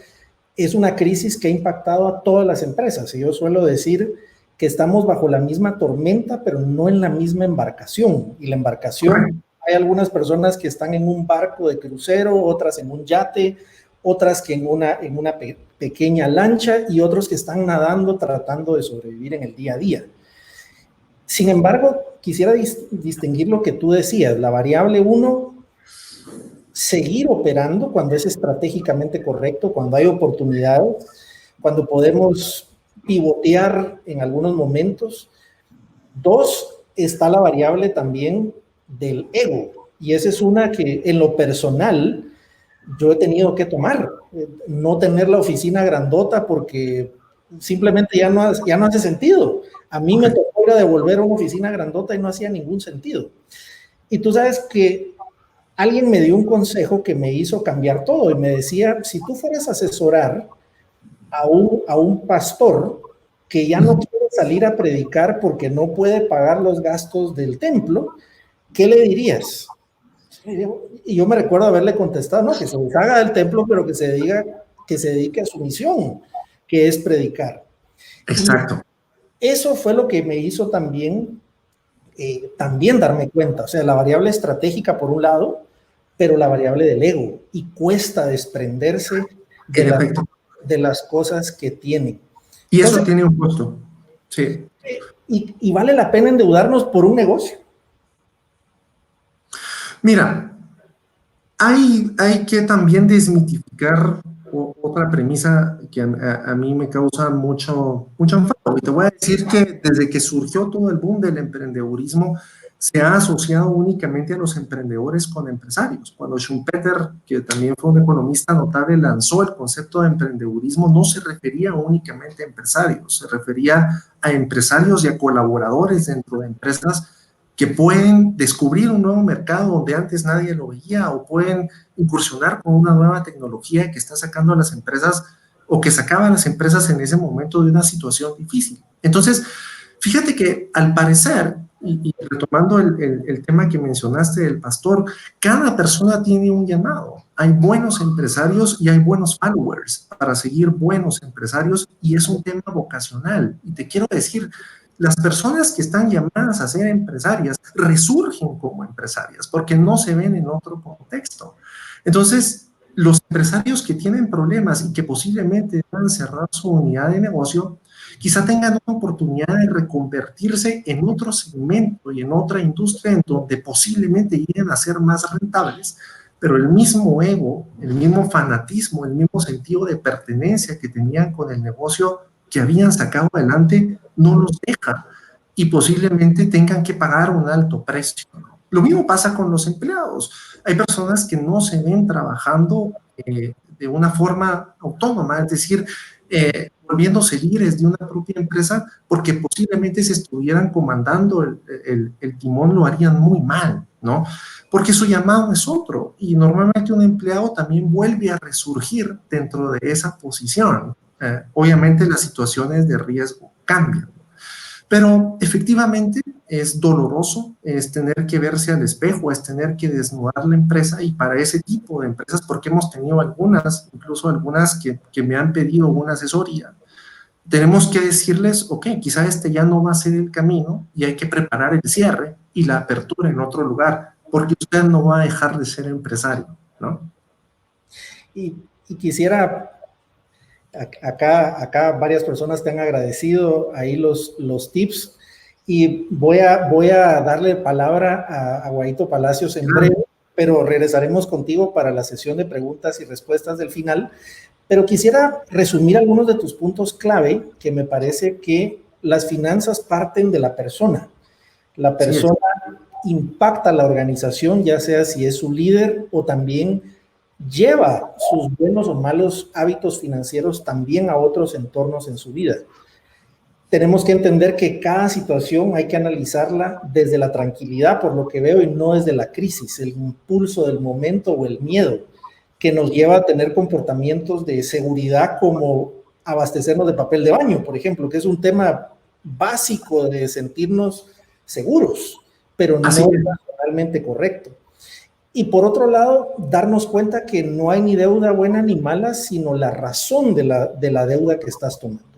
es una crisis que ha impactado a todas las empresas. Y yo suelo decir que estamos bajo la misma tormenta, pero no en la misma embarcación. Y la embarcación, hay algunas personas que están en un barco de crucero, otras en un yate, otras que en una pequeña lancha y otros que están nadando tratando de sobrevivir en el día a día. Sin embargo, quisiera distinguir lo que tú decías, la variable 1, seguir operando cuando es estratégicamente correcto, cuando hay oportunidades, cuando podemos pivotear en algunos momentos. 2, está la variable también del ego, y esa es una que en lo personal yo he tenido que tomar, no tener la oficina grandota porque simplemente ya no hace sentido. A mí me tocó ir a devolver una oficina grandota y no hacía ningún sentido. Y tú sabes que alguien me dio un consejo que me hizo cambiar todo y me decía, si tú fueras a asesorar a un pastor que ya no quiere salir a predicar porque no puede pagar los gastos del templo, ¿qué le dirías? Y yo me recuerdo haberle contestado, no, que se deshaga del templo, pero que se dedique a su misión, que es predicar. Exacto. Y eso fue lo que me hizo también darme cuenta, o sea, la variable estratégica por un lado, pero la variable del ego, y cuesta desprenderse de las cosas que tienen. Y entonces, eso tiene un costo. Sí. Y vale la pena endeudarnos por un negocio. Mira, hay que también desmitificar otra premisa que a mí me causa mucho enfado. Y te voy a decir que desde que surgió todo el boom del emprendedurismo, se ha asociado únicamente a los emprendedores con empresarios. Cuando Schumpeter, que también fue un economista notable, lanzó el concepto de emprendedurismo, no se refería únicamente a empresarios, se refería a empresarios y a colaboradores dentro de empresas que pueden descubrir un nuevo mercado donde antes nadie lo veía, o pueden incursionar con una nueva tecnología que está sacando a las empresas, o que sacaba a las empresas en ese momento de una situación difícil. Entonces, fíjate que al parecer, y retomando el tema que mencionaste del pastor, cada persona tiene un llamado. Hay buenos empresarios y hay buenos followers para seguir buenos empresarios, y es un tema vocacional. Y te quiero decir, las personas que están llamadas a ser empresarias resurgen como empresarias porque no se ven en otro contexto. Entonces, los empresarios que tienen problemas y que posiblemente van a cerrar su unidad de negocio, quizá tengan una oportunidad de reconvertirse en otro segmento y en otra industria en donde posiblemente lleguen a ser más rentables, pero el mismo ego, el mismo fanatismo, el mismo sentido de pertenencia que tenían con el negocio que habían sacado adelante no los deja, y posiblemente tengan que pagar un alto precio, ¿no? Lo mismo pasa con los empleados. Hay personas que no se ven trabajando de una forma autónoma, es decir, volviéndose líderes de una propia empresa, porque posiblemente si estuvieran comandando el timón lo harían muy mal, ¿no? Porque su llamado es otro, y normalmente un empleado también vuelve a resurgir dentro de esa posición. Obviamente las situaciones de riesgo cambian, pero efectivamente es doloroso, es tener que verse al espejo, es tener que desnudar la empresa, y para ese tipo de empresas, porque hemos tenido algunas, incluso algunas que me han pedido una asesoría, tenemos que decirles, ok, quizá este ya no va a ser el camino y hay que preparar el cierre y la apertura en otro lugar, porque usted no va a dejar de ser empresario, ¿no? Y quisiera... Acá varias personas te han agradecido ahí los tips, y voy a darle palabra a Guaito Palacios en breve, pero regresaremos contigo para la sesión de preguntas y respuestas del final. Pero quisiera resumir algunos de tus puntos clave, que me parece que las finanzas parten de la persona. La persona impacta a la organización, ya sea si es su líder o también lleva sus buenos o malos hábitos financieros también a otros entornos en su vida. tenemos que entender que cada situación hay que analizarla desde la tranquilidad, por lo que veo, y no desde la crisis, el impulso del momento o el miedo que nos lleva a tener comportamientos de seguridad como abastecernos de papel de baño, por ejemplo, que es un tema básico de sentirnos seguros, pero no es realmente correcto. Y por otro lado, darnos cuenta que no hay ni deuda buena ni mala, sino la razón de la deuda que estás tomando.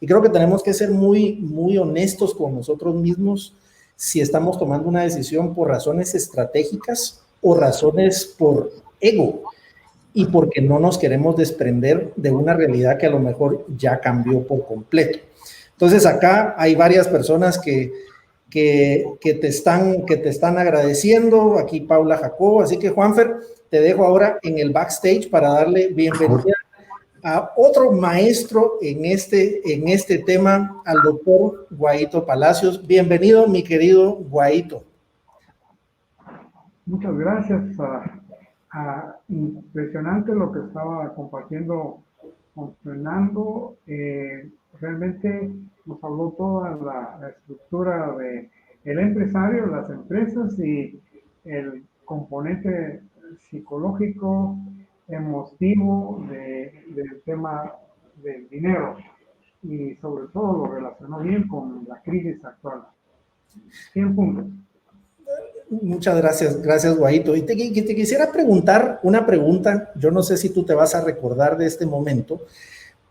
Y creo que tenemos que ser muy, muy honestos con nosotros mismos si estamos tomando una decisión por razones estratégicas o razones por ego y porque no nos queremos desprender de una realidad que a lo mejor ya cambió por completo. Entonces acá hay varias personas que te están agradeciendo, aquí Paula Jacobo, así que Juanfer, te dejo ahora en el backstage para darle bienvenida a otro maestro en este tema, al doctor Guaito Palacios. Bienvenido, mi querido Guaito. Muchas gracias. Impresionante lo que estaba compartiendo con Fernando. Realmente nos habló toda la estructura del empresario, las empresas y el componente psicológico, emotivo del tema del dinero, y sobre todo lo relacionó bien con la crisis actual. 100 puntos. Muchas gracias Guaito. Y te quisiera preguntar una pregunta, yo no sé si tú te vas a recordar de este momento,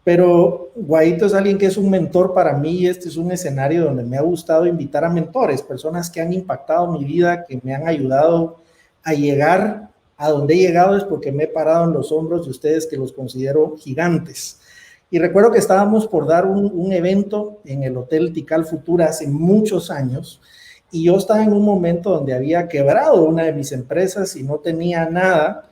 pero Guaito es alguien que es un mentor para mí y este es un escenario donde me ha gustado invitar a mentores, personas que han impactado mi vida, que me han ayudado a llegar a donde he llegado, es porque me he parado en los hombros de ustedes, que los considero gigantes. Y recuerdo que estábamos por dar un evento en el Hotel Tikal Futura hace muchos años, y yo estaba en un momento donde había quebrado una de mis empresas y no tenía nada.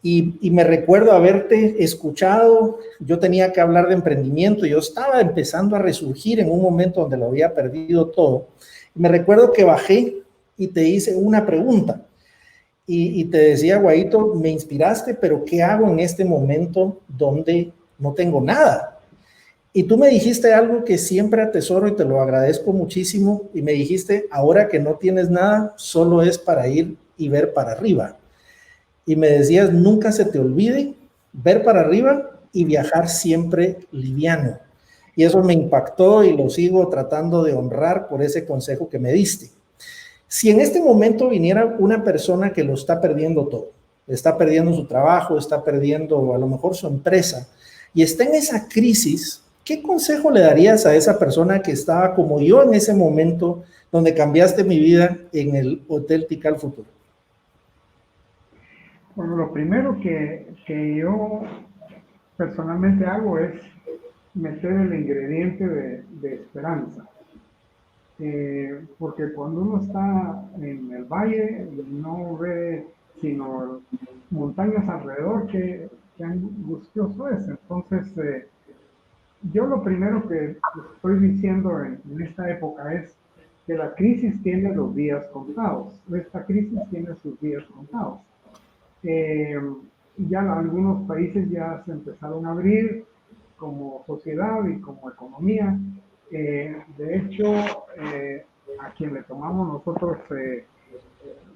Y me recuerdo haberte escuchado, yo tenía que hablar de emprendimiento, yo estaba empezando a resurgir en un momento donde lo había perdido todo. Me recuerdo que bajé y te hice una pregunta y te decía, Guaito, me inspiraste, pero ¿qué hago en este momento donde no tengo nada? Y tú me dijiste algo que siempre atesoro y te lo agradezco muchísimo, y me dijiste, ahora que no tienes nada, solo es para ir y ver para arriba. Y me decías, nunca se te olvide ver para arriba y viajar siempre liviano. Y eso me impactó y lo sigo tratando de honrar por ese consejo que me diste. Si en este momento viniera una persona que lo está perdiendo todo, está perdiendo su trabajo, está perdiendo a lo mejor su empresa y está en esa crisis, ¿qué consejo le darías a esa persona que estaba como yo en ese momento donde cambiaste mi vida en el Hotel Tikal Futuro? Bueno, lo primero que yo personalmente hago es meter el ingrediente de esperanza. Porque cuando uno está en el valle no ve sino montañas alrededor, que angustioso es. Entonces, yo lo primero que estoy diciendo en esta época es que la crisis tiene los días contados. Esta crisis tiene sus días contados. Ya algunos países ya se empezaron a abrir como sociedad y como economía. De hecho, a quien le tomamos nosotros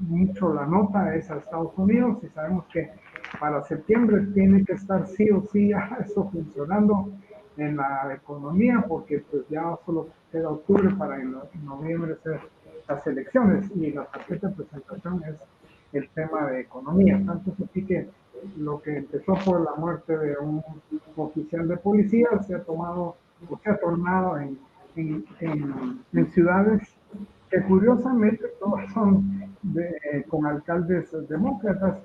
mucho la nota es a Estados Unidos, y sabemos que para septiembre tiene que estar sí o sí ya eso funcionando en la economía, porque pues ya solo queda octubre para en noviembre ser las elecciones, y la tarjeta de presentación es el tema de economía. Tanto es así que lo que empezó por la muerte de un oficial de policía se ha tomado o se ha tornado en ciudades que curiosamente todas son con alcaldes demócratas,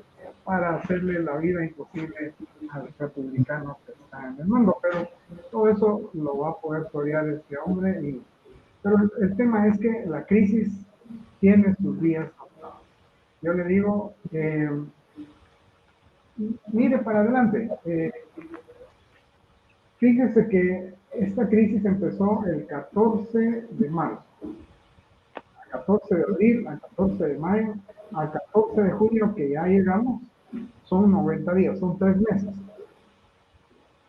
para hacerle la vida imposible a los republicanos que están en el mundo. Pero todo eso lo va a poder torear este hombre. Pero el tema es que la crisis tiene sus días contados. Yo le digo, mire para adelante. Fíjese que esta crisis empezó el 14 de marzo, al 14 de abril, al 14 de mayo, al 14 de junio, que ya llegamos, son 90 días, son 3 meses.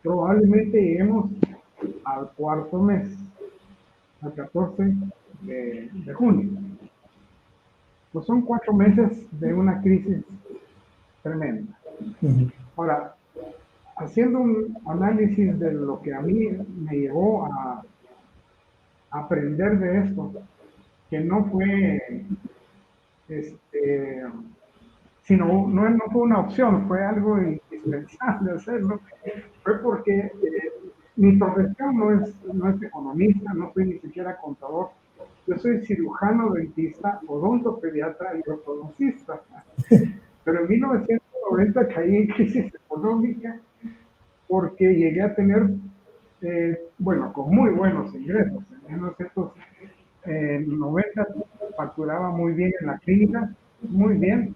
Probablemente lleguemos al cuarto mes. al 14 de junio. Pues son 4 meses de una crisis tremenda. Ahora, haciendo un análisis de lo que a mí me llevó a aprender de esto, que no fue, sino no fue una opción, fue algo indispensable hacerlo, fue porque mi profesión no es economista, no soy ni siquiera contador, yo soy cirujano, dentista, odontopediatra y ortodoncista. Pero en 1990 caí en crisis económica porque llegué a tener, bueno, con muy buenos ingresos. En 1990 facturaba muy bien en la clínica, muy bien,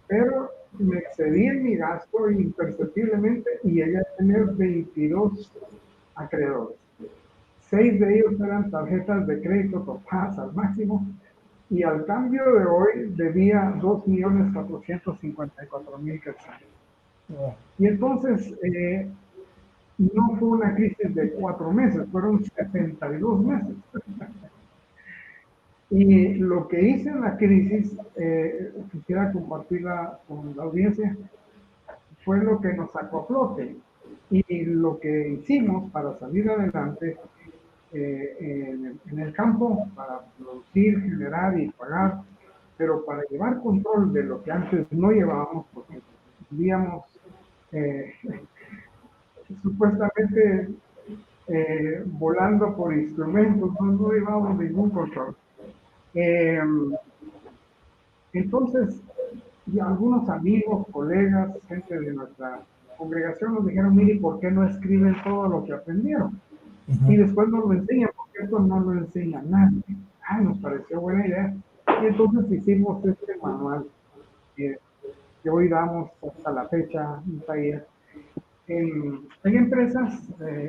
pero me excedí en mi gasto imperceptiblemente y llegué a tener 22 acreedores. 6 de ellos eran tarjetas de crédito topadas al máximo y al cambio de hoy debía 2.454.000 quetzales. Y entonces no fue una crisis de 4 meses, fueron 72 meses. Y lo que hice en la crisis, quisiera compartirla con la audiencia, fue lo que nos sacó a flote. Y lo que hicimos para salir adelante en el campo, para producir, generar y pagar, pero para llevar control de lo que antes no llevábamos, porque vivíamos supuestamente volando por instrumentos, no llevábamos ningún control. Entonces, y algunos amigos, colegas, gente de nuestra congregación nos dijeron, mire, ¿por qué no escriben todo lo que aprendieron? Y después nos lo enseñan, porque esto no lo enseña nadie. Nos pareció buena idea. Y entonces hicimos este manual que hoy damos hasta la fecha un taller en empresas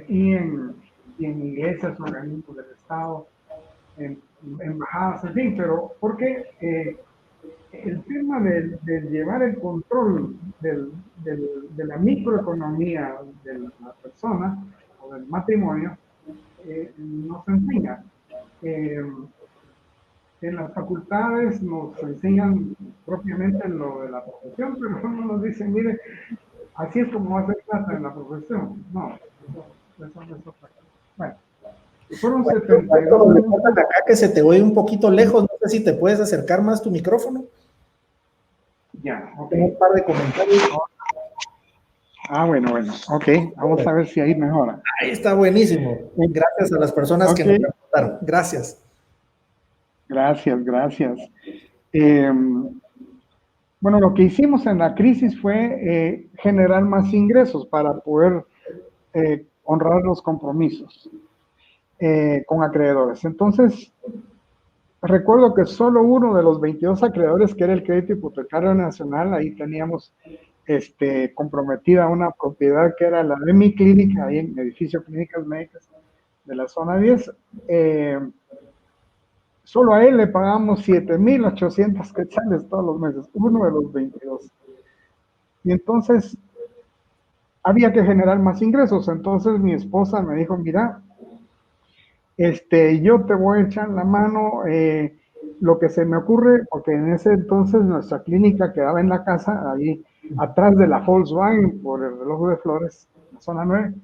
y en iglesias, organismos del Estado, en embajadas, en fin, pero porque el tema de llevar el control de la microeconomía de la persona o del matrimonio nos enseña. En las facultades nos enseñan propiamente lo de la profesión, pero no nos dicen, mire, así es como va a ser plata en la profesión. No, eso no es otra cosa. Bueno, fueron 72 años. Acá que se te oye un poquito lejos, no sé si te puedes acercar más tu micrófono. Ya, ok. Tengo un par de comentarios. Bueno, ok, vamos a ver si ahí mejora. Ahí está buenísimo. Gracias a las personas que nos preguntaron. Gracias. Gracias. Bueno, lo que hicimos en la crisis fue generar más ingresos para poder honrar los compromisos con acreedores. Entonces, recuerdo que solo uno de los 22 acreedores, que era el Crédito Hipotecario Nacional, ahí teníamos comprometida una propiedad que era la de mi clínica, ahí en el edificio Clínicas Médicas de la zona 10. Solo a él le pagamos 7.800 quetzales todos los meses, uno de los 22. Y entonces había que generar más ingresos. Entonces mi esposa me dijo, mira, yo te voy a echar la mano, lo que se me ocurre, porque en ese entonces nuestra clínica quedaba en la casa, ahí atrás de la Volkswagen, por el reloj de Flores, la zona 9.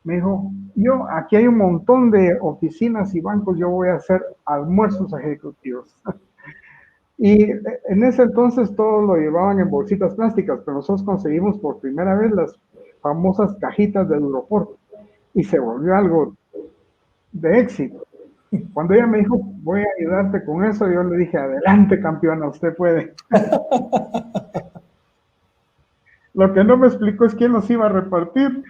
Me dijo, aquí hay un montón de oficinas y bancos, yo voy a hacer almuerzos ejecutivos. Y en ese entonces todos lo llevaban en bolsitas plásticas, pero nosotros conseguimos por primera vez las famosas cajitas de Duroport y se volvió algo de éxito. Cuando ella me dijo, voy a ayudarte con eso, yo le dije, adelante campeona, usted puede. Lo que no me explicó es quién los iba a repartir.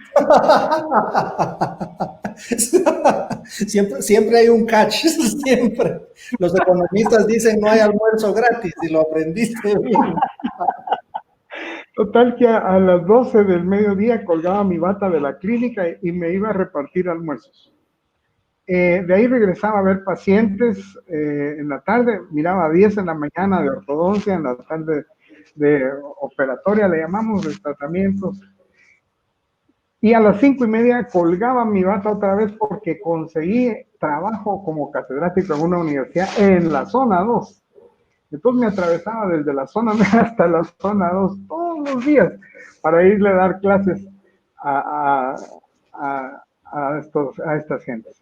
Siempre hay un catch, siempre. Los economistas dicen no hay almuerzo gratis y lo aprendiste bien. Total que a las 12 del mediodía colgaba mi bata de la clínica y me iba a repartir almuerzos. De ahí regresaba a ver pacientes en la tarde, miraba a 10 en la mañana de ortodoncia, en la tarde de operatoria, le llamamos, de tratamientos. Y a las 5:30 colgaba mi bata otra vez porque conseguí trabajo como catedrático en una universidad en la zona 2. Entonces me atravesaba desde la zona media hasta la zona 2 todos los días para irle a dar clases a, a estas gentes.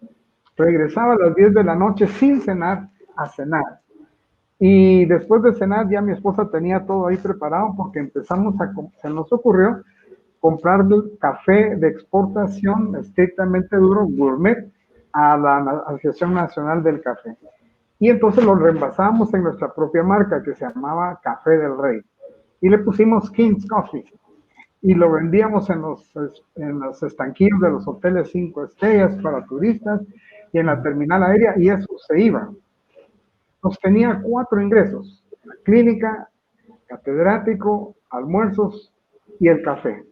Regresaba a las 10 de la noche sin cenar a cenar. Y después de cenar ya mi esposa tenía todo ahí preparado porque se nos ocurrió comprar café de exportación estrictamente duro, gourmet, a la Asociación Nacional del Café. Y entonces lo reembasamos en nuestra propia marca que se llamaba Café del Rey. Y le pusimos King's Coffee. Y lo vendíamos en los estanquillos de los hoteles 5 estrellas para turistas y en la terminal aérea, y eso se iba. Nos tenía 4 ingresos: la clínica, catedrático, almuerzos y el café.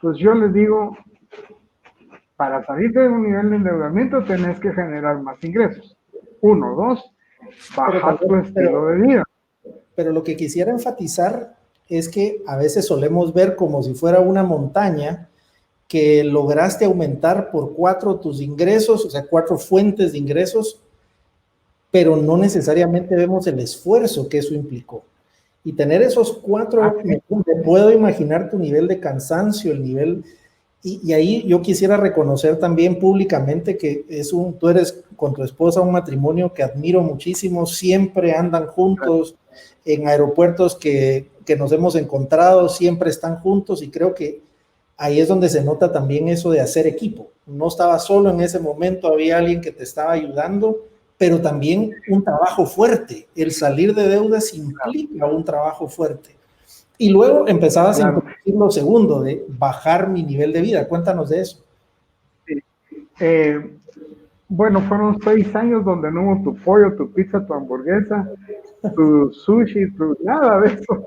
Pues yo les digo, para salir de un nivel de endeudamiento tenés que generar más ingresos. 1, 2, bajar tu estilo de vida. Pero lo que quisiera enfatizar es que a veces solemos ver como si fuera una montaña que lograste aumentar por 4 tus ingresos, o sea, 4 fuentes de ingresos, pero no necesariamente vemos el esfuerzo que eso implicó. Y tener esos 4, me puedo imaginar tu nivel de cansancio, el nivel, y ahí yo quisiera reconocer también públicamente que tú eres con tu esposa un matrimonio que admiro muchísimo, siempre andan juntos en aeropuertos que nos hemos encontrado, siempre están juntos, y creo que ahí es donde se nota también eso de hacer equipo. No estaba solo en ese momento, había alguien que te estaba ayudando, pero también un trabajo fuerte. El salir de deudas implica un trabajo fuerte. Y luego empezabas a introducir lo segundo, de bajar mi nivel de vida. Cuéntanos de eso. Sí. Bueno, fueron 6 años donde no hubo tu pollo, tu pizza, tu hamburguesa, tu sushi, nada de eso.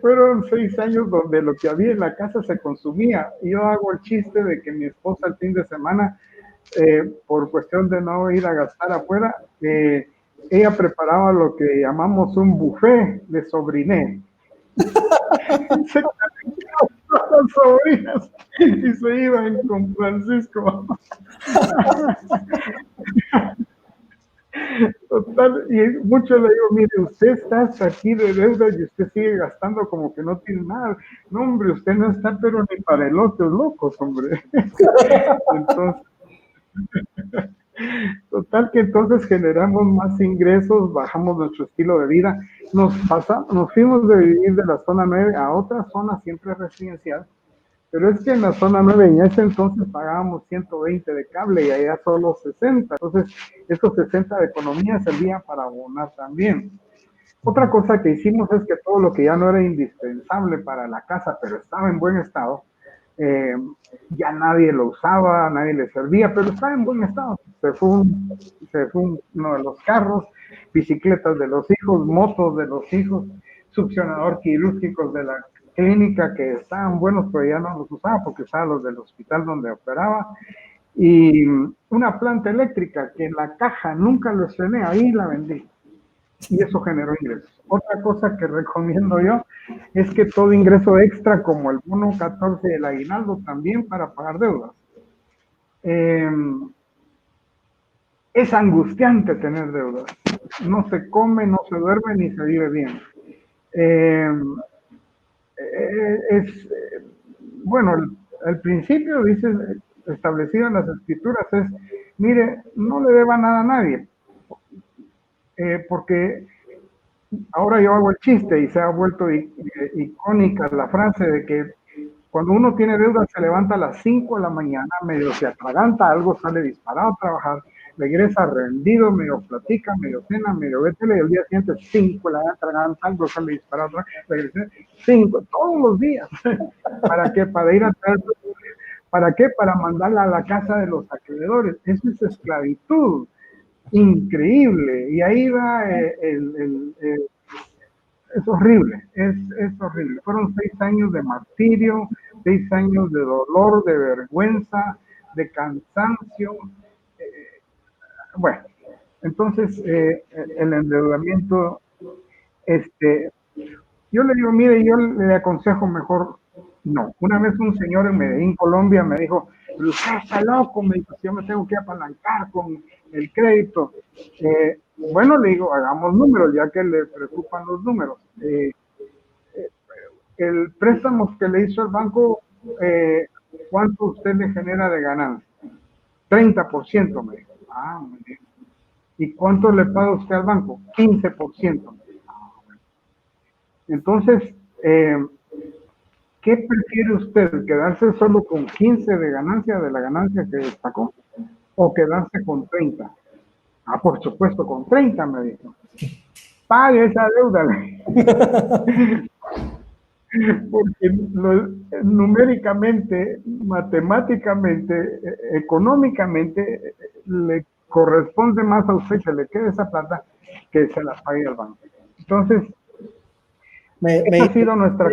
Fueron 6 años donde lo que había en la casa se consumía. Y yo hago el chiste de que mi esposa el fin de semana, por cuestión de no ir a gastar afuera, ella preparaba lo que llamamos un buffet de sobriné. Se las sobrinas y se iban con Francisco. Total, y mucho le digo, mire, usted está hasta aquí de deudas y usted sigue gastando como que no tiene nada. No, hombre, usted no está, pero ni para elotes locos, hombre. Entonces, total que entonces generamos más ingresos, bajamos nuestro estilo de vida, nos fuimos de vivir de la zona 9 a otra zona siempre residencial, pero es que en la zona 9 en ese entonces pagábamos 120 de cable y allá solo 60, entonces esos 60 de economía servían para abonar también. Otra cosa que hicimos es que todo lo que ya no era indispensable para la casa, pero estaba en buen estado, ya nadie lo usaba, nadie le servía, pero estaba en buen estado. Se fue uno de los carros, bicicletas de los hijos, motos de los hijos, succionador quirúrgicos de la clínica que estaban buenos, pero ya no los usaba porque usaban los del hospital donde operaba, y una planta eléctrica que en la caja nunca lo estrené, ahí la vendí. Y eso generó ingresos. Otra cosa que recomiendo yo es que todo ingreso extra, como el bono 14 del aguinaldo, también para pagar deudas. Es angustiante tener deudas. No se come, no se duerme, ni se vive bien. Bueno, el principio, dice, establecido en las escrituras, es, mire, no le deba nada a nadie. Porque ahora yo hago el chiste y se ha vuelto icónica la frase de que cuando uno tiene deuda se levanta a las 5 de la mañana, medio se atraganta, algo sale disparado a trabajar, regresa rendido, medio platica, medio cena, medio ve tele, y el día siguiente 5 la atraganta, algo sale disparado, regresa 5, todos los días. ¿Para qué? Para ir a traer, ¿para qué? Para mandarla a la casa de los acreedores. Eso es esclavitud. Increíble, y ahí va es horrible, es horrible. Fueron 6 años de martirio, 6 años de dolor, de vergüenza, de cansancio. Bueno, entonces el endeudamiento, yo le digo, mire, yo le aconsejo mejor No, una vez un señor en Medellín, Colombia, me dijo, pero usted está loco, me dijo, yo me tengo que apalancar con el crédito. Bueno, le digo, hagamos números, ya que le preocupan los números. El préstamo que le hizo el banco, ¿cuánto usted le genera de ganancia? 30%, me dijo. Ah, me dijo. ¿Y cuánto le paga usted al banco? 15%. Entonces, ¿qué prefiere usted? ¿Quedarse solo con 15 de ganancia, de la ganancia que destacó? ¿O quedarse con 30? Ah, por supuesto, con 30, me dijo. Pague esa deuda. Porque numéricamente, matemáticamente, económicamente, le corresponde más a usted que le quede esa plata que se la pague al banco. Entonces, Me, esa me, ha sido nuestra...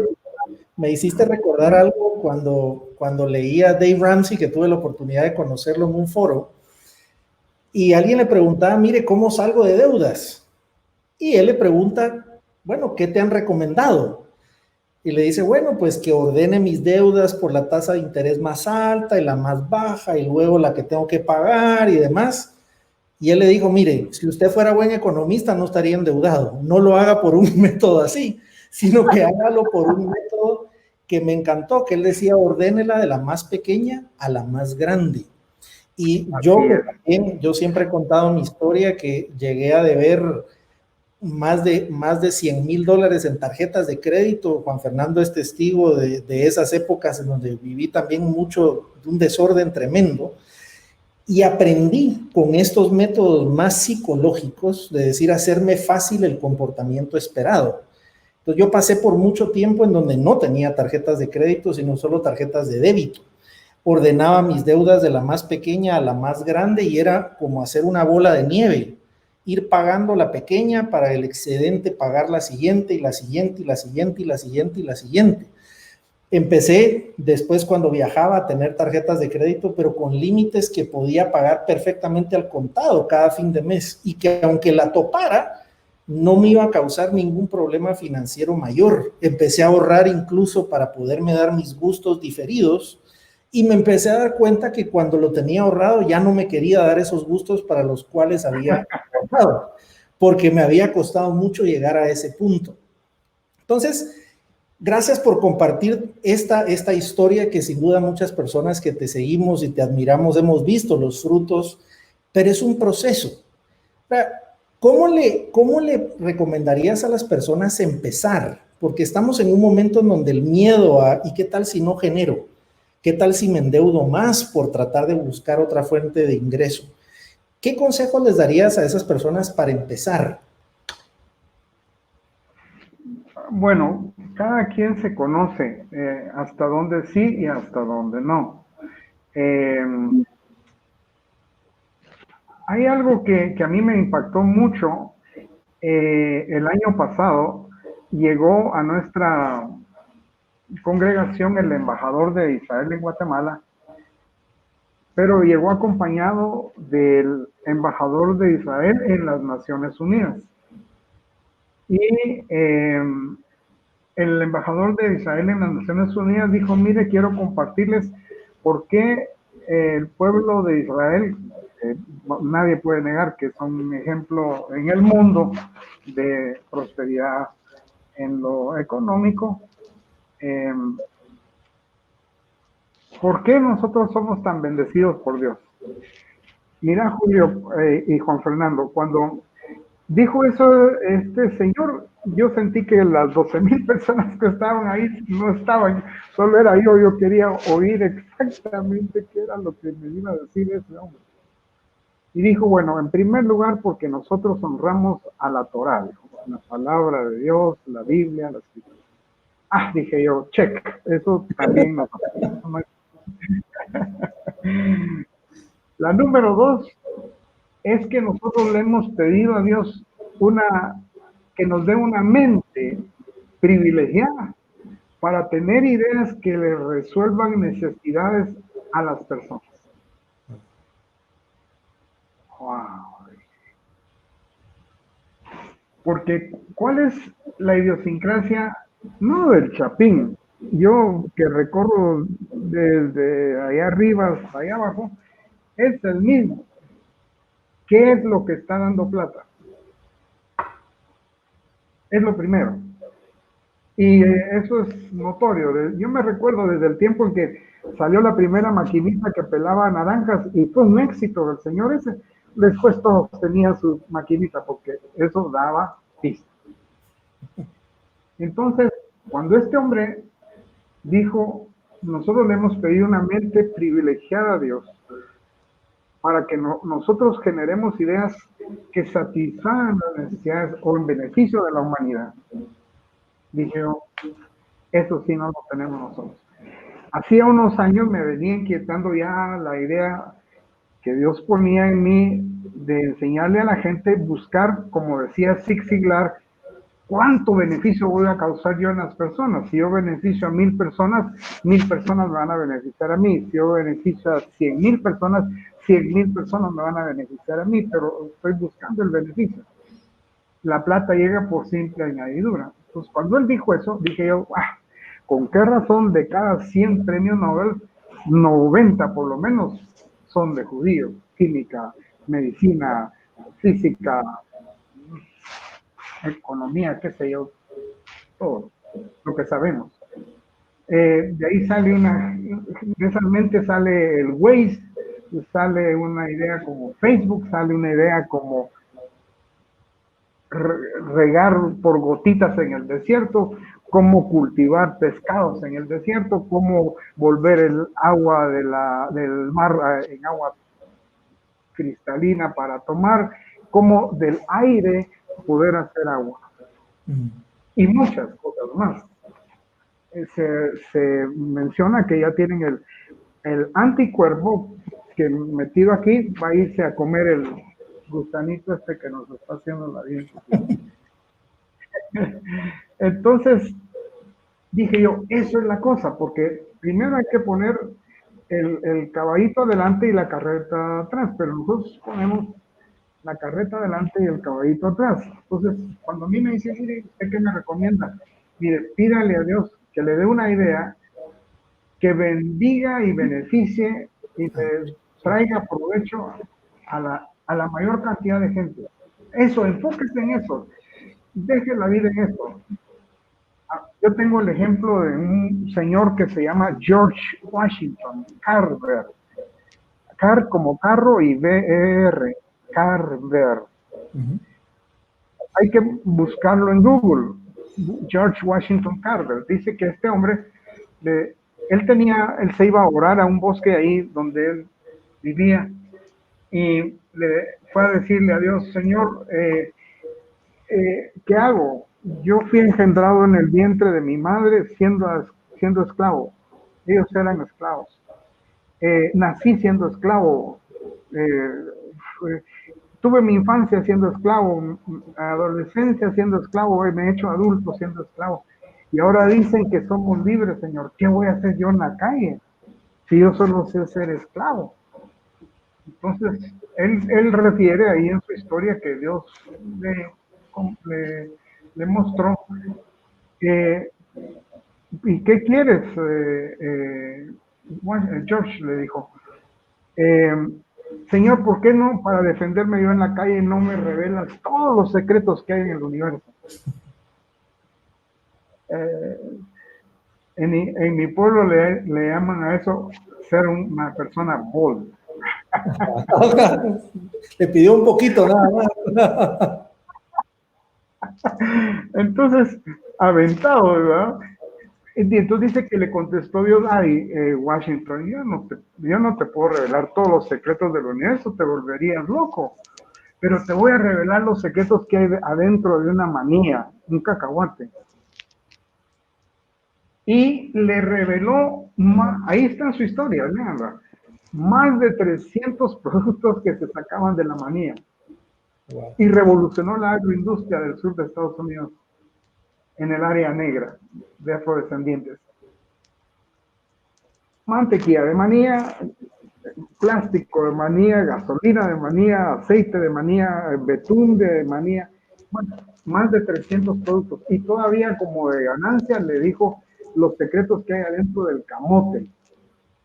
me hiciste recordar algo cuando leía a Dave Ramsey, que tuve la oportunidad de conocerlo en un foro, y alguien le preguntaba, mire, ¿cómo salgo de deudas? Y él le pregunta, bueno, ¿qué te han recomendado? Y le dice, bueno, pues que ordene mis deudas por la tasa de interés más alta y la más baja y luego la que tengo que pagar y demás. Y él le dijo, mire, si usted fuera buen economista no estaría endeudado. No lo haga por un método así, sino que hágalo por un método que me encantó, que él decía, ordénela de la más pequeña a la más grande. Y Así yo, que es. también, yo siempre he contado mi historia que llegué a deber más de $100,000 en tarjetas de crédito. Juan Fernando es testigo de esas épocas en donde viví también mucho, de un desorden tremendo. Y aprendí con estos métodos más psicológicos, de decir, hacerme fácil el comportamiento esperado. Entonces yo pasé por mucho tiempo en donde no tenía tarjetas de crédito, sino solo tarjetas de débito. Ordenaba mis deudas de la más pequeña a la más grande y era como hacer una bola de nieve, ir pagando la pequeña para el excedente pagar la siguiente y la siguiente y la siguiente y la siguiente y la siguiente. Empecé después cuando viajaba a tener tarjetas de crédito, pero con límites que podía pagar perfectamente al contado cada fin de mes y que aunque la topara, no me iba a causar ningún problema financiero mayor. Empecé a ahorrar incluso para poderme dar mis gustos diferidos y me empecé a dar cuenta que cuando lo tenía ahorrado ya no me quería dar esos gustos para los cuales había ahorrado, porque me había costado mucho llegar a ese punto. Entonces, gracias por compartir esta historia que sin duda muchas personas que te seguimos y te admiramos hemos visto los frutos, pero es un proceso. ¿Cómo le recomendarías a las personas empezar? Porque estamos en un momento en donde el miedo a, ¿y qué tal si no genero? ¿Qué tal si me endeudo más por tratar de buscar otra fuente de ingreso? ¿Qué consejos les darías a esas personas para empezar? Bueno, cada quien se conoce hasta dónde sí y hasta dónde no. Hay algo que a mí me impactó mucho. El año pasado llegó a nuestra congregación el embajador de Israel en Guatemala, pero llegó acompañado del embajador de Israel en las Naciones Unidas. Y el embajador de Israel en las Naciones Unidas dijo, mire, quiero compartirles por qué el pueblo de Israel, nadie puede negar que son un ejemplo en el mundo de prosperidad en lo económico. ¿Por qué nosotros somos tan bendecidos por Dios? Mira, Julio y Juan Fernando, cuando dijo eso este señor, yo sentí que las 12,000 personas que estaban ahí no estaban, solo era yo quería oír exactamente qué era lo que me iba a decir ese hombre. Y dijo, bueno, en primer lugar, porque nosotros honramos a la Torá, dijo, la palabra de Dios, la Biblia, la escritura. Ah, dije yo, check, eso también nos afecta. La número 2 es que nosotros le hemos pedido a Dios que nos dé una mente privilegiada para tener ideas que le resuelvan necesidades a las personas. Wow. Porque, ¿cuál es la idiosincrasia? No del Chapín, yo que recorro desde allá arriba hasta allá abajo, es el mismo. ¿Qué es lo que está dando plata? Es lo primero. Y eso es notorio. Yo me recuerdo desde el tiempo en que salió la primera maquinita que pelaba naranjas y fue un éxito del señor ese. Después todos tenían su maquinita porque eso daba pista. Entonces, cuando este hombre dijo, nosotros le hemos pedido una mente privilegiada a Dios para que nosotros generemos ideas que satisfagan las necesidades o en beneficio de la humanidad. Dije yo, eso sí no lo tenemos nosotros. Hacía unos años me venía inquietando ya la idea que Dios ponía en mí de enseñarle a la gente buscar, como decía Zig Ziglar, ¿cuánto beneficio voy a causar yo en las personas? Si yo beneficio a 1000 personas, 1000 personas me van a beneficiar a mí. Si yo beneficio a 100,000 personas, 100,000 personas me van a beneficiar a mí, pero estoy buscando el beneficio. La plata llega por simple añadidura. Entonces, cuando él dijo eso, dije yo, ¿con qué razón de cada 100 premios Nobel, 90 por lo menos son de judíos? Química, medicina, física, economía, qué sé yo, todo lo que sabemos. De ahí sale de esas mentes sale el Waze, sale una idea como Facebook, sale una idea como regar por gotitas en el desierto, cómo cultivar pescados en el desierto, cómo volver el agua del mar en agua cristalina para tomar, cómo del aire poder hacer agua. Y muchas cosas más. Se menciona que ya tienen el anticuerpo que metido aquí va a irse a comer el gusanito este que nos está haciendo la vida. Entonces dije yo, eso es la cosa, porque primero hay que poner el caballito adelante y la carreta atrás, pero nosotros ponemos la carreta adelante y el caballito atrás. Entonces, cuando a mí me dice, mire, ¿usted qué me recomienda? Mire, pídale a Dios que le dé una idea que bendiga y beneficie y le traiga provecho a la mayor cantidad de gente. Eso, enfóquese en eso. Deje la vida en eso. Yo tengo el ejemplo de un señor que se llama George Washington Carver. Car como carro y B-E-R. Carver. Hay que buscarlo en Google. George Washington Carver. Dice que este hombre, él se iba a orar a un bosque ahí donde él vivía y le fue a decirle a Dios, Señor, ¿qué hago? Yo fui engendrado en el vientre de mi madre siendo esclavo. Ellos eran esclavos. Nací siendo esclavo. Tuve mi infancia siendo esclavo, adolescencia siendo esclavo, me he hecho adulto siendo esclavo. Y ahora dicen que somos libres, Señor. ¿Qué voy a hacer yo en la calle si yo solo sé ser esclavo? Entonces, él refiere ahí en su historia que Dios le mostró ¿y qué quieres? George le dijo, Señor, ¿por qué no para defenderme yo en la calle no me revelas todos los secretos que hay en el universo? En mi pueblo le llaman a eso ser una persona bold. Le pidió un poquito nada más. Entonces, aventado, ¿verdad? Y entonces dice que le contestó Dios, Washington, yo no te puedo revelar todos los secretos del universo, te volverías loco, pero te voy a revelar los secretos que hay adentro de una manía, un cacahuate. Y le reveló, ahí está su historia, ¿verdad? Más de 300 productos que se sacaban de la manía. Wow. Y revolucionó la agroindustria del sur de Estados Unidos en el área negra de afrodescendientes. Mantequilla de manía, plástico de manía, gasolina de manía, aceite de manía, betún de manía, bueno, más de 300 productos. Y todavía como de ganancia le dijo, los secretos que hay adentro del camote.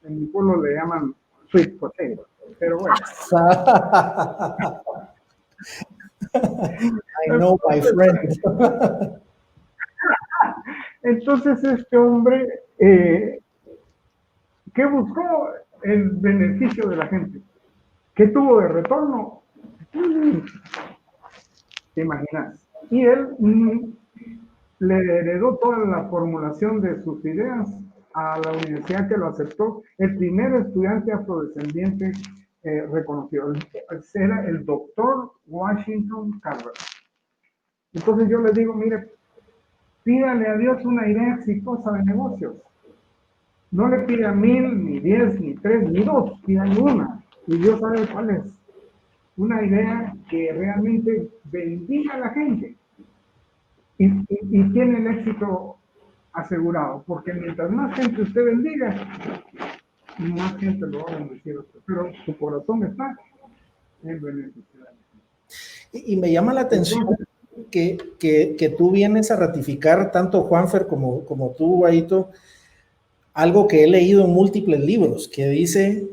En mi pueblo le llaman sweet potato, pero bueno. I know, my friend. Entonces este hombre, ¿qué buscó? El beneficio de la gente. ¿Qué tuvo de retorno? ¿Te imaginas? Y él le heredó toda la formulación de sus ideas a la universidad que lo aceptó. El primer estudiante afrodescendiente reconocido era el doctor Washington Carver. Entonces yo le digo, mire, pídale a Dios una idea exitosa de negocios. No le pida 1000, ni 10, ni 3, ni 2, pídale una. Y Dios sabe cuál es. Una idea que realmente bendiga a la gente. Y tiene el éxito asegurado, porque mientras más gente usted bendiga, más gente lo va a bendecir a usted. Pero su corazón está en beneficiar. Y me llama la atención que tú vienes a ratificar, tanto Juanfer como tú, Guaito, algo que he leído en múltiples libros, que dice: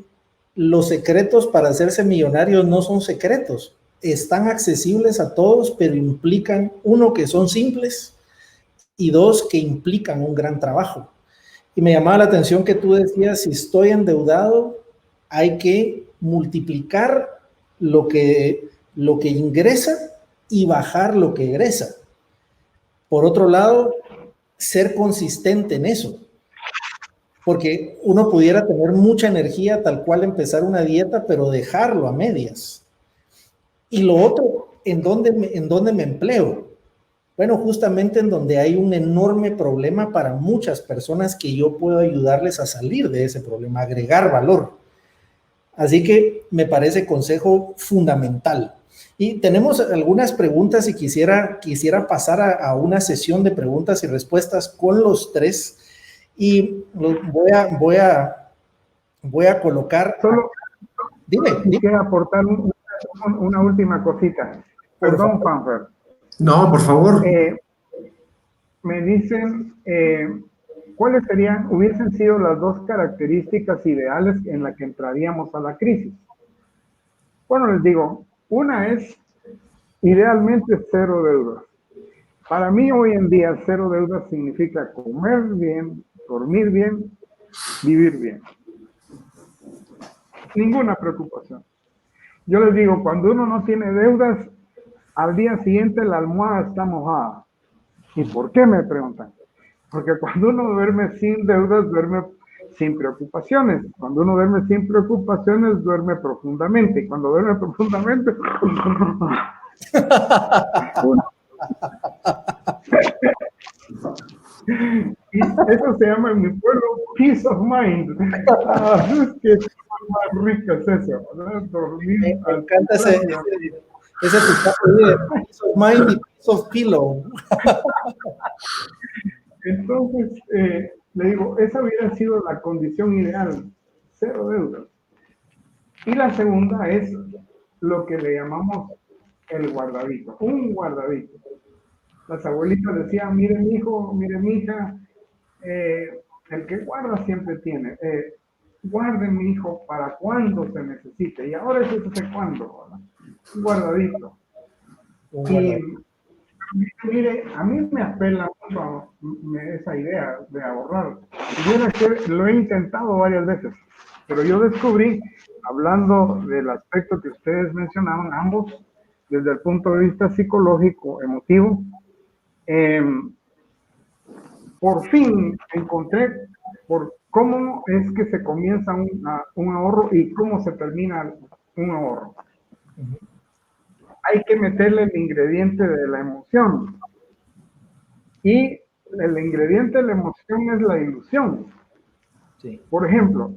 los secretos para hacerse millonarios no son secretos, están accesibles a todos, pero implican, uno, que son simples, y dos, que implican un gran trabajo. Y me llamaba la atención que tú decías: si estoy endeudado, hay que multiplicar lo que ingresa y bajar lo que egresa. Por otro lado, ser consistente en eso. Porque uno pudiera tener mucha energía, tal cual empezar una dieta, pero dejarlo a medias. Y lo otro, ¿en dónde me empleo? Bueno, justamente en donde hay un enorme problema para muchas personas, que yo puedo ayudarles a salir de ese problema, agregar valor. Así que me parece consejo fundamental. Y tenemos algunas preguntas y quisiera pasar a una sesión de preguntas y respuestas con los tres. Y voy a colocar... Solo dime. Quisiera aportar una última cosita. Perdón, Juanfer. No, por favor. Me dicen, ¿cuáles hubiesen sido las dos características ideales en las que entraríamos a la crisis? Bueno, les digo, una es, idealmente, cero deudas. Para mí, hoy en día, cero deudas significa comer bien, dormir bien, vivir bien. Ninguna preocupación. Yo les digo, cuando uno no tiene deudas, al día siguiente la almohada está mojada. ¿Y por qué, me preguntan? Porque cuando uno duerme sin deudas, duerme sin preocupaciones. Cuando uno duerme sin preocupaciones, duerme profundamente. Y cuando duerme profundamente... Y eso se llama en mi pueblo peace of mind. Es que es más rica es eso, ¿verdad? Dormir. Me encanta ese tu de peace of mind y peace of pillow. Entonces, le digo, esa hubiera sido la condición ideal, cero deudas. Y la segunda es lo que le llamamos el guardadito, un guardadito. Las abuelitas decían, mire mi hijo, mire mi hija, el que guarda siempre tiene. Guarde mi hijo para cuando se necesite. Y ahora es ese cuándo, ¿verdad? Un guardadito. Y mire, a mí me apela mucho esa idea de ahorrar. Lo he intentado varias veces, pero yo descubrí, hablando del aspecto que ustedes mencionaban, ambos, desde el punto de vista psicológico, emotivo, por fin encontré por cómo es que se comienza un ahorro y cómo se termina un ahorro. Hay que meterle el ingrediente de la emoción. Y el ingrediente de la emoción es la ilusión. Sí. Por ejemplo,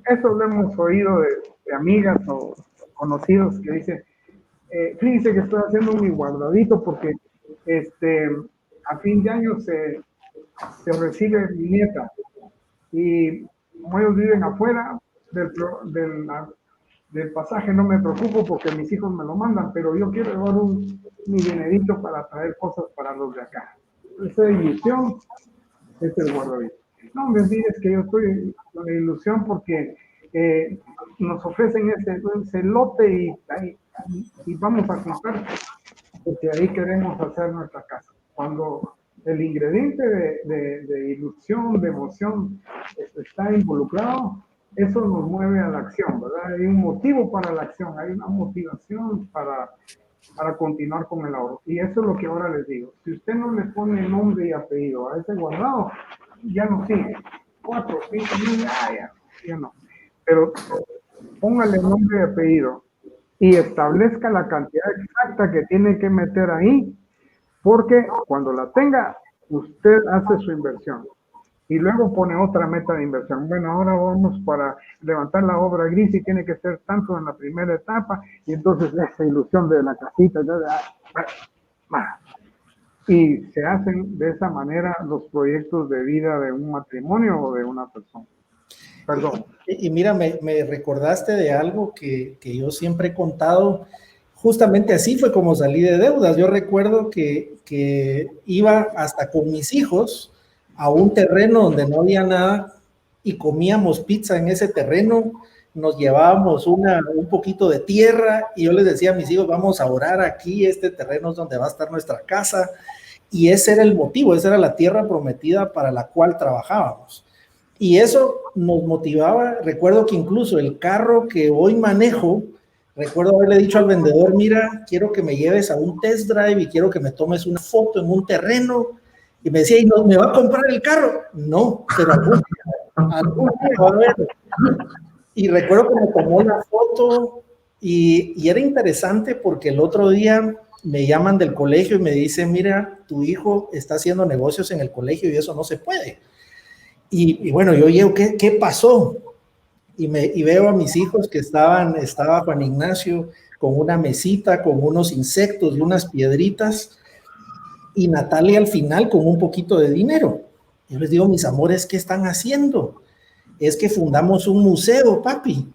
eso lo hemos oído de amigas o conocidos que dicen, fíjense que estoy haciendo mi guardadito porque a fin de año se recibe mi nieta. Y como ellos viven afuera del pasaje, no me preocupo porque mis hijos me lo mandan, pero yo quiero llevar mi dinerito para traer cosas para los de acá. Esa ilusión es el guardadito. No, me dices que yo estoy con la ilusión porque nos ofrecen ese lote y vamos a comprar, porque ahí queremos hacer nuestra casa. Cuando el ingrediente de ilusión, de emoción está involucrado, eso nos mueve a la acción, ¿verdad? Hay un motivo para la acción, hay una motivación para continuar con el ahorro. Y eso es lo que ahora les digo. Si usted no le pone nombre y apellido a ese guardado, ya no sigue. 4, 5 mil, ya no. Pero póngale nombre y apellido y establezca la cantidad exacta que tiene que meter ahí, porque cuando la tenga, usted hace su inversión y luego pone otra meta de inversión. Bueno, ahora vamos para levantar la obra gris y tiene que ser tanto en la primera etapa, y entonces esa ilusión de la casita, y se hacen de esa manera los proyectos de vida de un matrimonio o de una persona. Perdón. Y mira, me recordaste de algo que yo siempre he contado. Justamente así fue como salí de deudas. Yo recuerdo que iba hasta con mis hijos a un terreno donde no había nada y comíamos pizza en ese terreno, nos llevábamos un poquito de tierra y yo les decía a mis hijos, vamos a orar aquí, este terreno es donde va a estar nuestra casa, y ese era el motivo, esa era la tierra prometida para la cual trabajábamos. Y eso nos motivaba. Recuerdo que incluso el carro que hoy manejo, recuerdo haberle dicho al vendedor, mira, quiero que me lleves a un test drive y quiero que me tomes una foto en un terreno. Y me decía, ¿y no me va a comprar el carro? No, pero algún día va a ver. Y recuerdo que me tomó la foto y era interesante porque el otro día me llaman del colegio y me dicen, mira, tu hijo está haciendo negocios en el colegio y eso no se puede. Y bueno, yo llego, ¿qué pasó? Y veo a mis hijos que estaba Juan Ignacio con una mesita, con unos insectos y unas piedritas, y Natalia al final con un poquito de dinero. Yo les digo, mis amores, ¿qué están haciendo? Es que fundamos un museo, papi.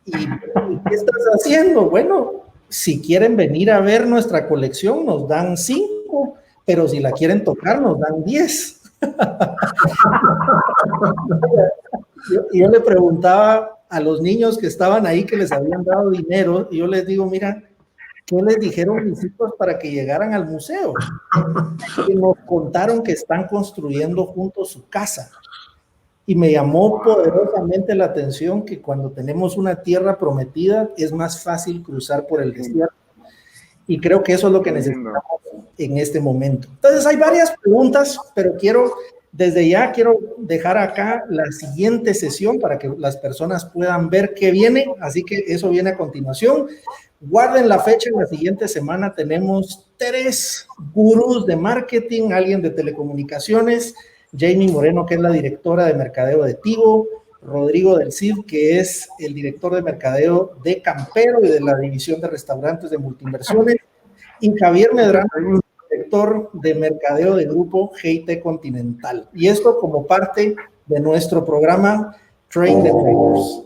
¿Y qué estás haciendo? Bueno, si quieren venir a ver nuestra colección, nos dan 5, pero si la quieren tocar, nos dan 10. Yo le preguntaba a los niños que estaban ahí, que les habían dado dinero, y yo les digo, mira, ¿qué les dijeron mis hijos para que llegaran al museo? Y nos contaron que están construyendo juntos su casa. Y me llamó poderosamente la atención que cuando tenemos una tierra prometida es más fácil cruzar por el desierto. Y creo que eso es lo que necesitamos en este momento. Entonces hay varias preguntas, pero desde ya quiero dejar acá la siguiente sesión para que las personas puedan ver qué viene. Así que eso viene a continuación. Guarden la fecha, en la siguiente semana tenemos 3 gurús de marketing, alguien de telecomunicaciones, Jamie Moreno, que es la directora de mercadeo de Tigo, Rodrigo del Cid, que es el director de mercadeo de Campero y de la división de restaurantes de Multinversiones, y Javier Medrano, director de mercadeo de grupo GIT Continental. Y esto como parte de nuestro programa Train the Traders.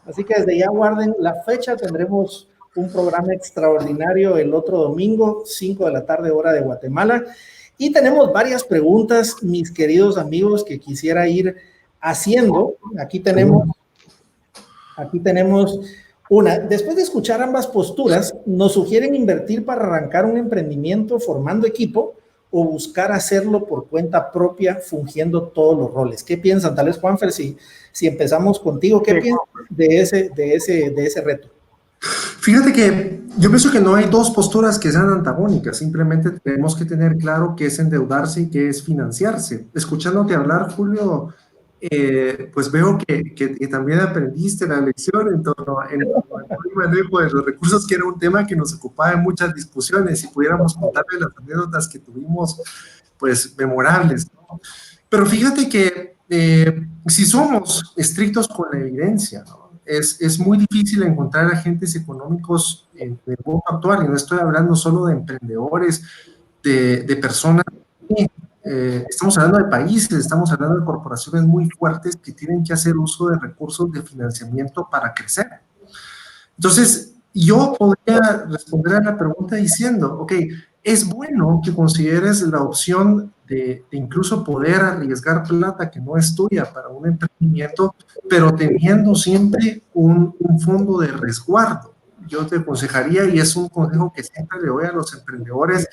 Así que desde ya guarden la fecha, tendremos un programa extraordinario el otro domingo, 5 de la tarde, hora de Guatemala. Y tenemos varias preguntas, mis queridos amigos, que quisiera ir haciendo. Aquí tenemos una. Después de escuchar ambas posturas, nos sugieren invertir para arrancar un emprendimiento formando equipo o buscar hacerlo por cuenta propia, fungiendo todos los roles. ¿Qué piensan? Tal vez, Juanfer, si empezamos contigo, ¿qué piensas de ese reto? Fíjate que yo pienso que no hay dos posturas que sean antagónicas, simplemente tenemos que tener claro qué es endeudarse y qué es financiarse. Escuchándote hablar, Julio, pues veo que también aprendiste la lección en torno al manejo de los recursos, que era un tema que nos ocupaba en muchas discusiones, y pudiéramos contarle las anécdotas que tuvimos, pues, memorables, ¿no? Pero fíjate que si somos estrictos con la evidencia, ¿no? Es muy difícil encontrar agentes económicos en el mundo actual, y no estoy hablando solo de emprendedores, de personas. Estamos hablando de países, estamos hablando de corporaciones muy fuertes que tienen que hacer uso de recursos de financiamiento para crecer. Entonces, yo podría responder a la pregunta diciendo, ok, es bueno que consideres la opción de incluso poder arriesgar plata que no es tuya para un emprendimiento, pero teniendo siempre un fondo de resguardo. Yo te aconsejaría, y es un consejo que siempre le doy a los emprendedores,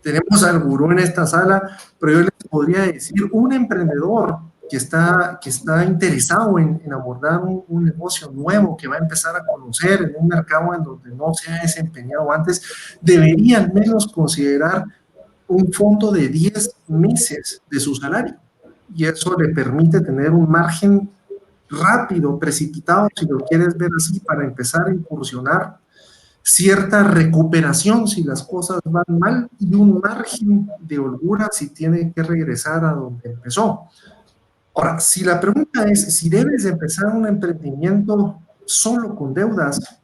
tenemos al gurú en esta sala, pero yo les podría decir, un emprendedor que está interesado en abordar un negocio nuevo, que va a empezar a conocer en un mercado en donde no se ha desempeñado antes, debería al menos considerar un fondo de 10 meses de su salario. Y eso le permite tener un margen rápido, precipitado, si lo quieres ver así, para empezar a incursionar, cierta recuperación si las cosas van mal, y un margen de holgura si tiene que regresar a donde empezó. Ahora, si la pregunta es si debes empezar un emprendimiento solo con deudas,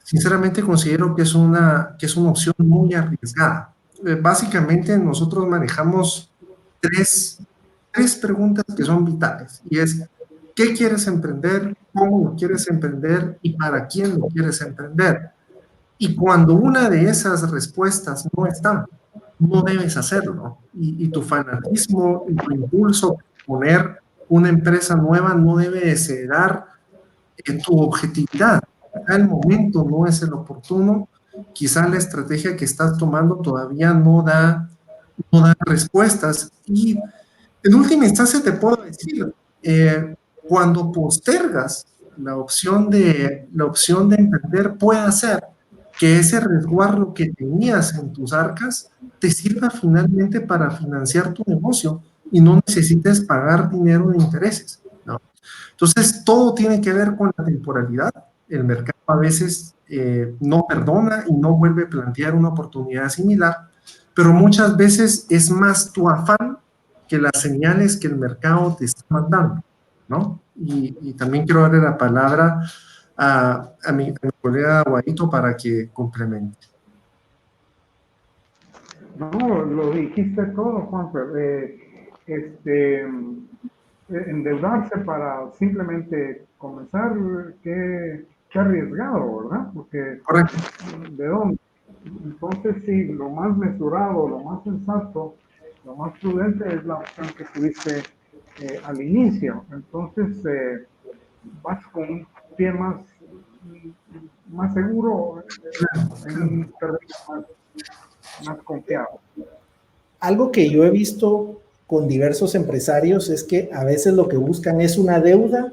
sinceramente considero que es una opción muy arriesgada. Básicamente nosotros manejamos tres preguntas que son vitales, y es: ¿qué quieres emprender? ¿Cómo lo quieres emprender? ¿Y para quién lo quieres emprender? Y cuando una de esas respuestas no está, no debes hacerlo. Y tu fanatismo y tu impulso por poner una empresa nueva no debe exceder en tu objetividad. Acá el momento no es el oportuno. Quizá la estrategia que estás tomando todavía no da respuestas. Y en última instancia te puedo decir, cuando postergas la opción de emprender, puede ser que ese resguardo que tenías en tus arcas te sirva finalmente para financiar tu negocio y no necesites pagar dinero de intereses, ¿no? Entonces, todo tiene que ver con la temporalidad. El mercado a veces no perdona y no vuelve a plantear una oportunidad similar, pero muchas veces es más tu afán que las señales que el mercado te está mandando, ¿no? Y también quiero darle la palabra a mi colega Guaito para que complemente. No, lo dijiste todo, Juanfer. Endeudarse para simplemente comenzar, qué arriesgado, ¿verdad? Porque, Correcto. ¿de dónde? Entonces, sí, lo más mesurado, lo más sensato, lo más prudente es la opción que tuviste al inicio. Entonces, vas con un pie más seguro, en un terreno más confiado. Algo que yo he visto con diversos empresarios es que a veces lo que buscan es una deuda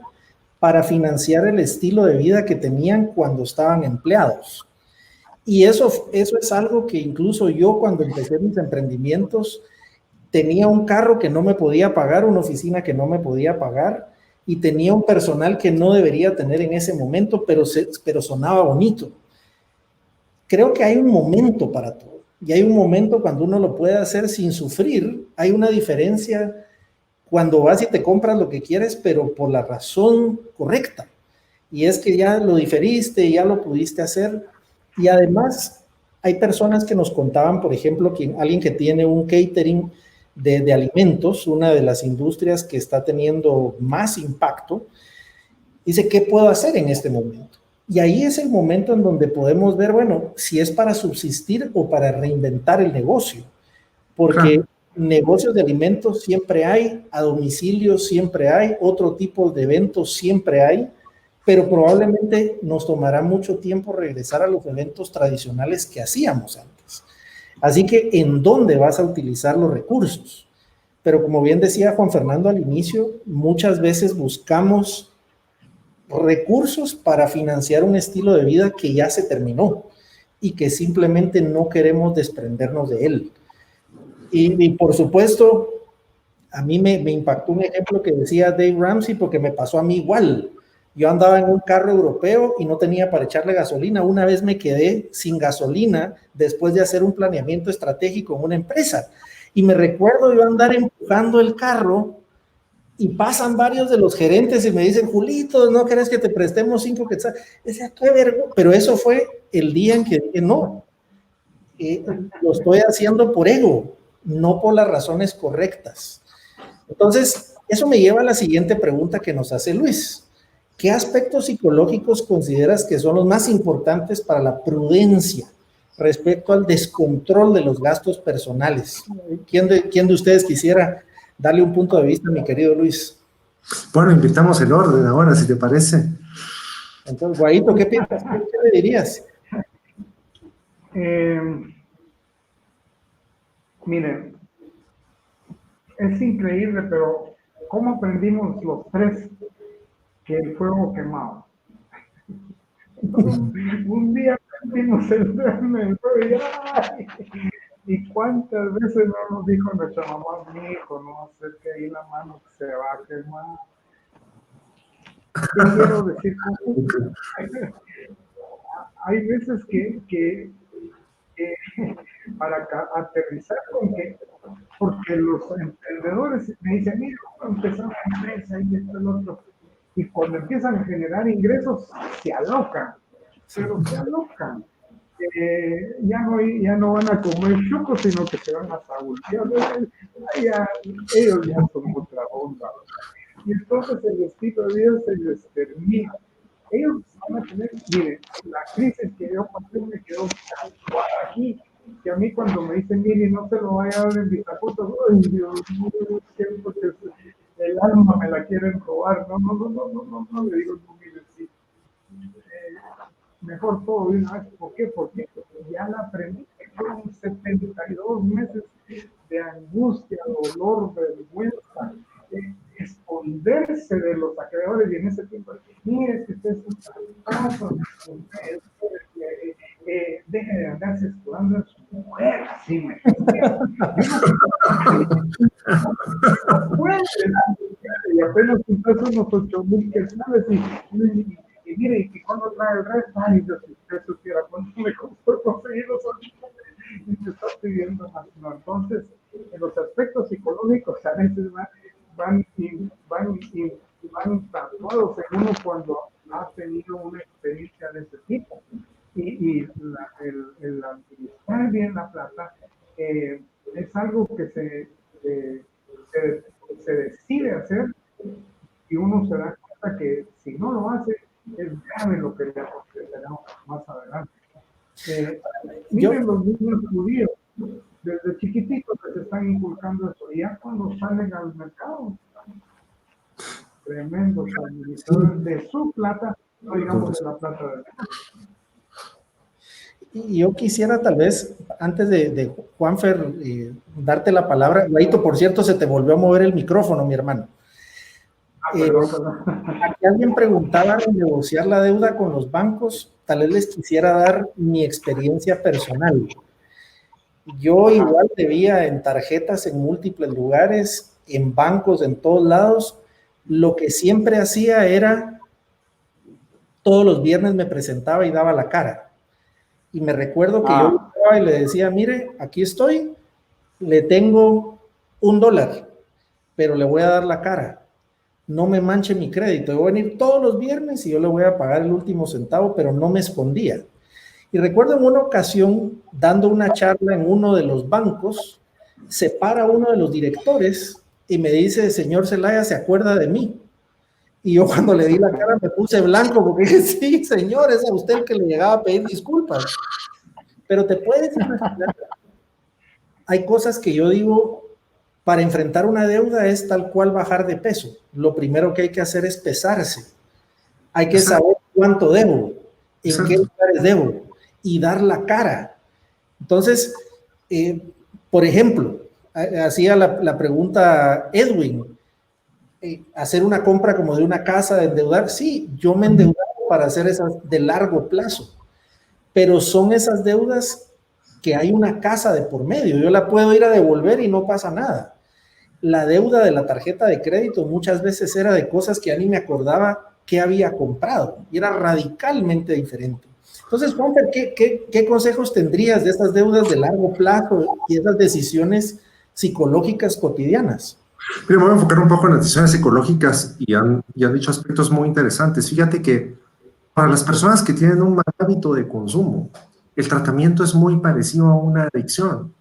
para financiar el estilo de vida que tenían cuando estaban empleados. Y eso es algo que incluso yo, cuando empecé mis emprendimientos, tenía un carro que no me podía pagar, una oficina que no me podía pagar, y tenía un personal que no debería tener en ese momento, pero sonaba bonito. Creo que hay un momento para todo, y hay un momento cuando uno lo puede hacer sin sufrir. Hay una diferencia cuando vas y te compras lo que quieres, pero por la razón correcta, y es que ya lo diferiste, ya lo pudiste hacer. Y además hay personas que nos contaban, por ejemplo, que alguien que tiene un catering de alimentos, una de las industrias que está teniendo más impacto, dice: ¿qué puedo hacer en este momento? Y ahí es el momento en donde podemos ver, bueno, si es para subsistir o para reinventar el negocio, porque negocios de alimentos siempre hay, a domicilio siempre hay, otro tipo de eventos siempre hay, pero probablemente nos tomará mucho tiempo regresar a los eventos tradicionales que hacíamos antes. Así que, ¿en dónde vas a utilizar los recursos? Pero como bien decía Juan Fernando al inicio, muchas veces buscamos recursos para financiar un estilo de vida que ya se terminó y que simplemente no queremos desprendernos de él. Y por supuesto, a mí me impactó un ejemplo que decía Dave Ramsey porque me pasó a mí igual. Yo andaba en un carro europeo y no tenía para echarle gasolina. Una vez me quedé sin gasolina después de hacer un planeamiento estratégico en una empresa. Y me recuerdo yo andar empujando el carro y pasan varios de los gerentes y me dicen, Julito, ¿no querés que te prestemos 5 quetzales? Decía, qué vergüenza. Pero eso fue el día en que dije, no, lo estoy haciendo por ego, no por las razones correctas. Entonces, eso me lleva a la siguiente pregunta que nos hace Luis. ¿Qué aspectos psicológicos consideras que son los más importantes para la prudencia respecto al descontrol de los gastos personales? ¿Quién de ustedes quisiera darle un punto de vista, mi querido Luis? Bueno, invitamos el orden ahora, si te parece. Entonces, Guaito, ¿qué piensas? ¿Qué le dirías? Miren, es increíble, pero ¿cómo aprendimos los tres que el fuego quemaba? Un día aprendimos el fuego y cuántas veces no nos dijo nuestra mamá, mi hijo, no acerque ahí la mano que se va a quemar. ¿Qué quiero decir con esto? Hay veces que para aterrizar con que, porque los emprendedores me dicen, mira, empezar una empresa y esto y lo otro, y cuando empiezan a generar ingresos, se alocan, pero se alocan. Ya no van a comer chucos, sino que se van a Saúl. Ellos ya son otra onda. Y entonces el estilo de vida se les termina. Ellos van a tener, miren, la crisis que yo pasé me quedó aquí, que a mí cuando me dicen, mire, no se lo vaya a dar en Vitacotas, ay Dios mío, siento que el alma me la quieren robar, no, le digo, no, mire, sí, mejor todo de una vez. ¿Por qué? Porque ya la aprendí, que fueron 72 meses de angustia, dolor, vergüenza, esconderse de los acreedores, y en ese tiempo, mire, si usted es un paso, deje de andarse escudando en su mujer, así me y apenas juntas unos 8,000 quetzales y mire, y cuando trae el resto, ay, Dios, si usted supiera cuánto me costó conseguir los 8,000 y te está pidiendo más. No, entonces, en los aspectos psicológicos a veces van tatuados en uno cuando ha tenido una experiencia de ese tipo. Y el administrar bien la plata es algo que se decide hacer, y uno se da cuenta que si no lo hace, es grave lo que le acontecerá más adelante. Miren los niños judíos, desde chiquititos les están inculcando eso, y ya cuando salen al mercado, tremendos administradores de su plata, no digamos de la plata del mercado. Y yo quisiera tal vez, antes de Juanfer, darte la palabra. Guaito, por cierto, se te volvió a mover el micrófono, mi hermano. Aquí alguien preguntaba en negociar la deuda con los bancos. Tal vez les quisiera dar mi experiencia personal. Yo igual debía en tarjetas en múltiples lugares, en bancos, en todos lados. Lo que siempre hacía era, todos los viernes me presentaba y daba la cara. Y me recuerdo que yo estaba y le decía, mire, aquí estoy, le tengo $1, pero le voy a dar la cara. No me manche mi crédito. Yo voy a venir todos los viernes y yo le voy a pagar el último centavo, pero no me escondía. Y recuerdo en una ocasión, dando una charla en uno de los bancos, se para uno de los directores y me dice, señor Zelaya, ¿se acuerda de mí? Y yo cuando le di la cara me puse blanco porque dije, sí, señor, es a usted el que le llegaba a pedir disculpas. Pero te puedes imaginar, hay cosas que yo digo, para enfrentar una deuda es tal cual bajar de peso. Lo primero que hay que hacer es pesarse. Hay que saber cuánto debo, en qué lugares debo y dar la cara. Entonces, por ejemplo, hacía la pregunta Edwin, hacer una compra como de una casa, de endeudar. Sí, yo me endeudaba para hacer esas de largo plazo, pero son esas deudas que hay una casa de por medio. Yo la puedo ir a devolver y no pasa nada. la deuda de la tarjeta de crédito muchas veces era de cosas que ya ni me acordaba que había comprado y era radicalmente diferente. Entonces, Juanfer, ¿qué consejos tendrías de estas deudas de largo plazo y esas decisiones psicológicas cotidianas? Mira, me voy a enfocar un poco en las decisiones psicológicas y han dicho aspectos muy interesantes. Fíjate que para las personas que tienen un mal hábito de consumo, el tratamiento es muy parecido a una adicción.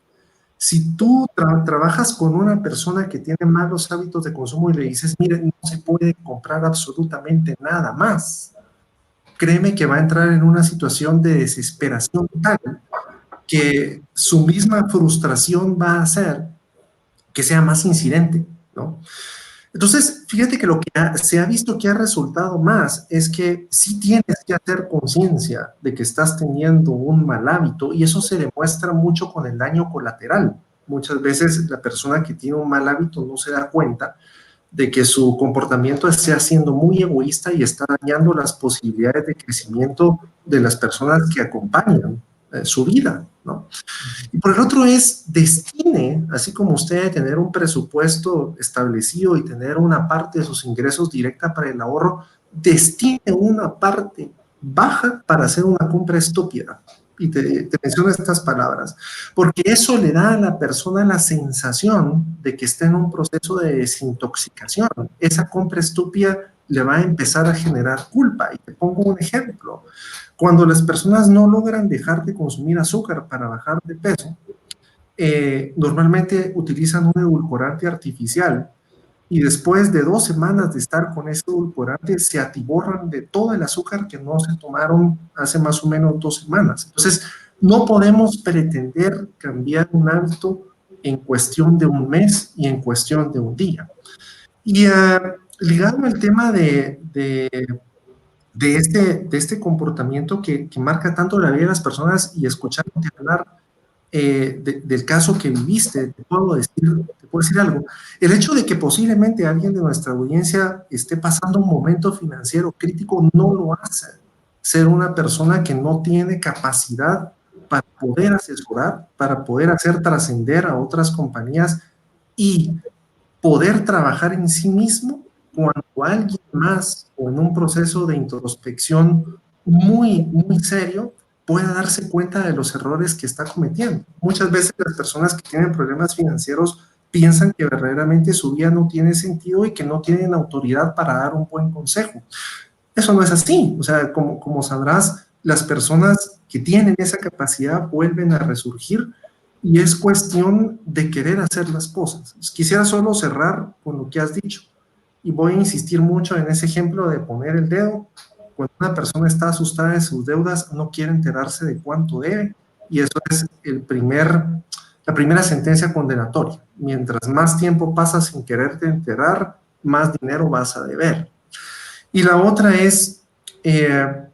Si tú trabajas con una persona que tiene malos hábitos de consumo y le dices, mire, no se puede comprar absolutamente nada más, créeme que va a entrar en una situación de desesperación tal que su misma frustración va a hacer que sea más incidente, ¿no? Entonces, fíjate que lo que se ha visto que ha resultado más es que sí tienes que hacer conciencia de que estás teniendo un mal hábito y eso se demuestra mucho con el daño colateral. Muchas veces la persona que tiene un mal hábito no se da cuenta de que su comportamiento está siendo muy egoísta y está dañando las posibilidades de crecimiento de las personas que acompañan su vida, ¿no? Y por el otro es destine, así como usted debe tener un presupuesto establecido y tener una parte de sus ingresos directa para el ahorro, destine una parte baja para hacer una compra estúpida. Y te menciono estas palabras, porque eso le da a la persona la sensación de que está en un proceso de desintoxicación. Esa compra estúpida le va a empezar a generar culpa. Y te pongo un ejemplo. Cuando las personas no logran dejar de consumir azúcar para bajar de peso, normalmente utilizan un edulcorante artificial y después de 2 semanas de estar con ese edulcorante se atiborran de todo el azúcar que no se tomaron hace más o menos 2 semanas. Entonces, no podemos pretender cambiar un hábito en cuestión de un mes y en cuestión de un día. Y ligado al tema de este comportamiento que marca tanto la vida de las personas y escuchándote hablar del caso que viviste, te puedo decir algo. El hecho de que posiblemente alguien de nuestra audiencia esté pasando un momento financiero crítico no lo hace ser una persona que no tiene capacidad para poder asesorar, para poder hacer trascender a otras compañías y poder trabajar en sí mismo cuando alguien más o en un proceso de introspección muy, muy serio pueda darse cuenta de los errores que está cometiendo. Muchas veces las personas que tienen problemas financieros piensan que verdaderamente su vida no tiene sentido y que no tienen autoridad para dar un buen consejo. Eso no es así. O sea, como sabrás, las personas que tienen esa capacidad vuelven a resurgir y es cuestión de querer hacer las cosas. Quisiera solo cerrar con lo que has dicho y voy a insistir mucho en ese ejemplo de poner el dedo. Cuando una persona está asustada de sus deudas, no quiere enterarse de cuánto debe y eso es la primera sentencia condenatoria. Mientras más tiempo pasas sin quererte enterar, más dinero vas a deber. Y la otra es,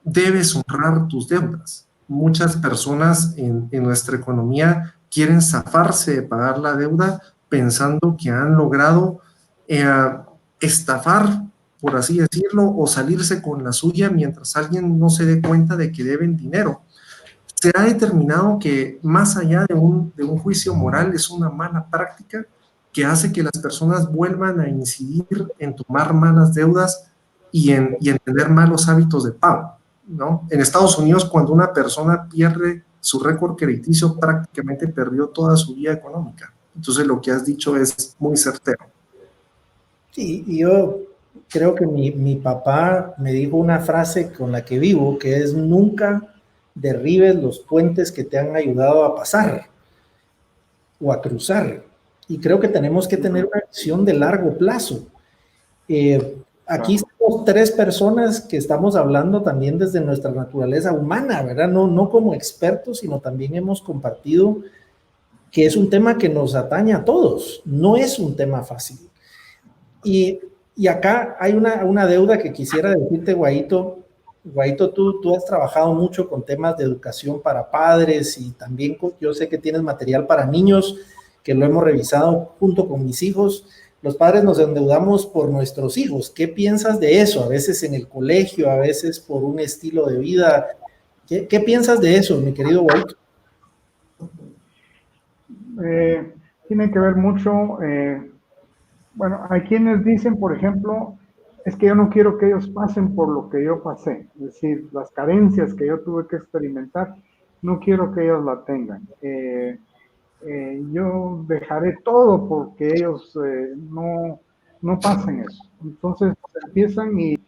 debes honrar tus deudas. Muchas personas en nuestra economía quieren zafarse de pagar la deuda pensando que han logrado estafar, por así decirlo, o salirse con la suya mientras alguien no se dé cuenta de que deben dinero. Se ha determinado que más allá de un juicio moral es una mala práctica que hace que las personas vuelvan a incidir en tomar malas deudas y en tener malos hábitos de pago, ¿no? En Estados Unidos, cuando una persona pierde su récord crediticio, prácticamente perdió toda su vida económica. Entonces, lo que has dicho es muy certero. Sí, y yo creo que mi papá me dijo una frase con la que vivo, que es nunca derribes los puentes que te han ayudado a pasar o a cruzar. Y creo que tenemos que tener una acción de largo plazo. Aquí estamos 3 personas que estamos hablando también desde nuestra naturaleza humana, ¿verdad? No como expertos, sino también hemos compartido que es un tema que nos atañe a todos. No es un tema fácil. Y acá hay una deuda que quisiera decirte, Guaito. Guaito, tú has trabajado mucho con temas de educación para padres y también yo sé que tienes material para niños, que lo hemos revisado junto con mis hijos. Los padres nos endeudamos por nuestros hijos. ¿Qué piensas de eso? A veces en el colegio, a veces por un estilo de vida. ¿Qué piensas de eso, mi querido Guaito? Tiene que ver mucho Bueno, hay quienes dicen, por ejemplo, es que yo no quiero que ellos pasen por lo que yo pasé, es decir, las carencias que yo tuve que experimentar, no quiero que ellos la tengan. Yo dejaré todo porque ellos no pasen eso. Entonces empiezan y,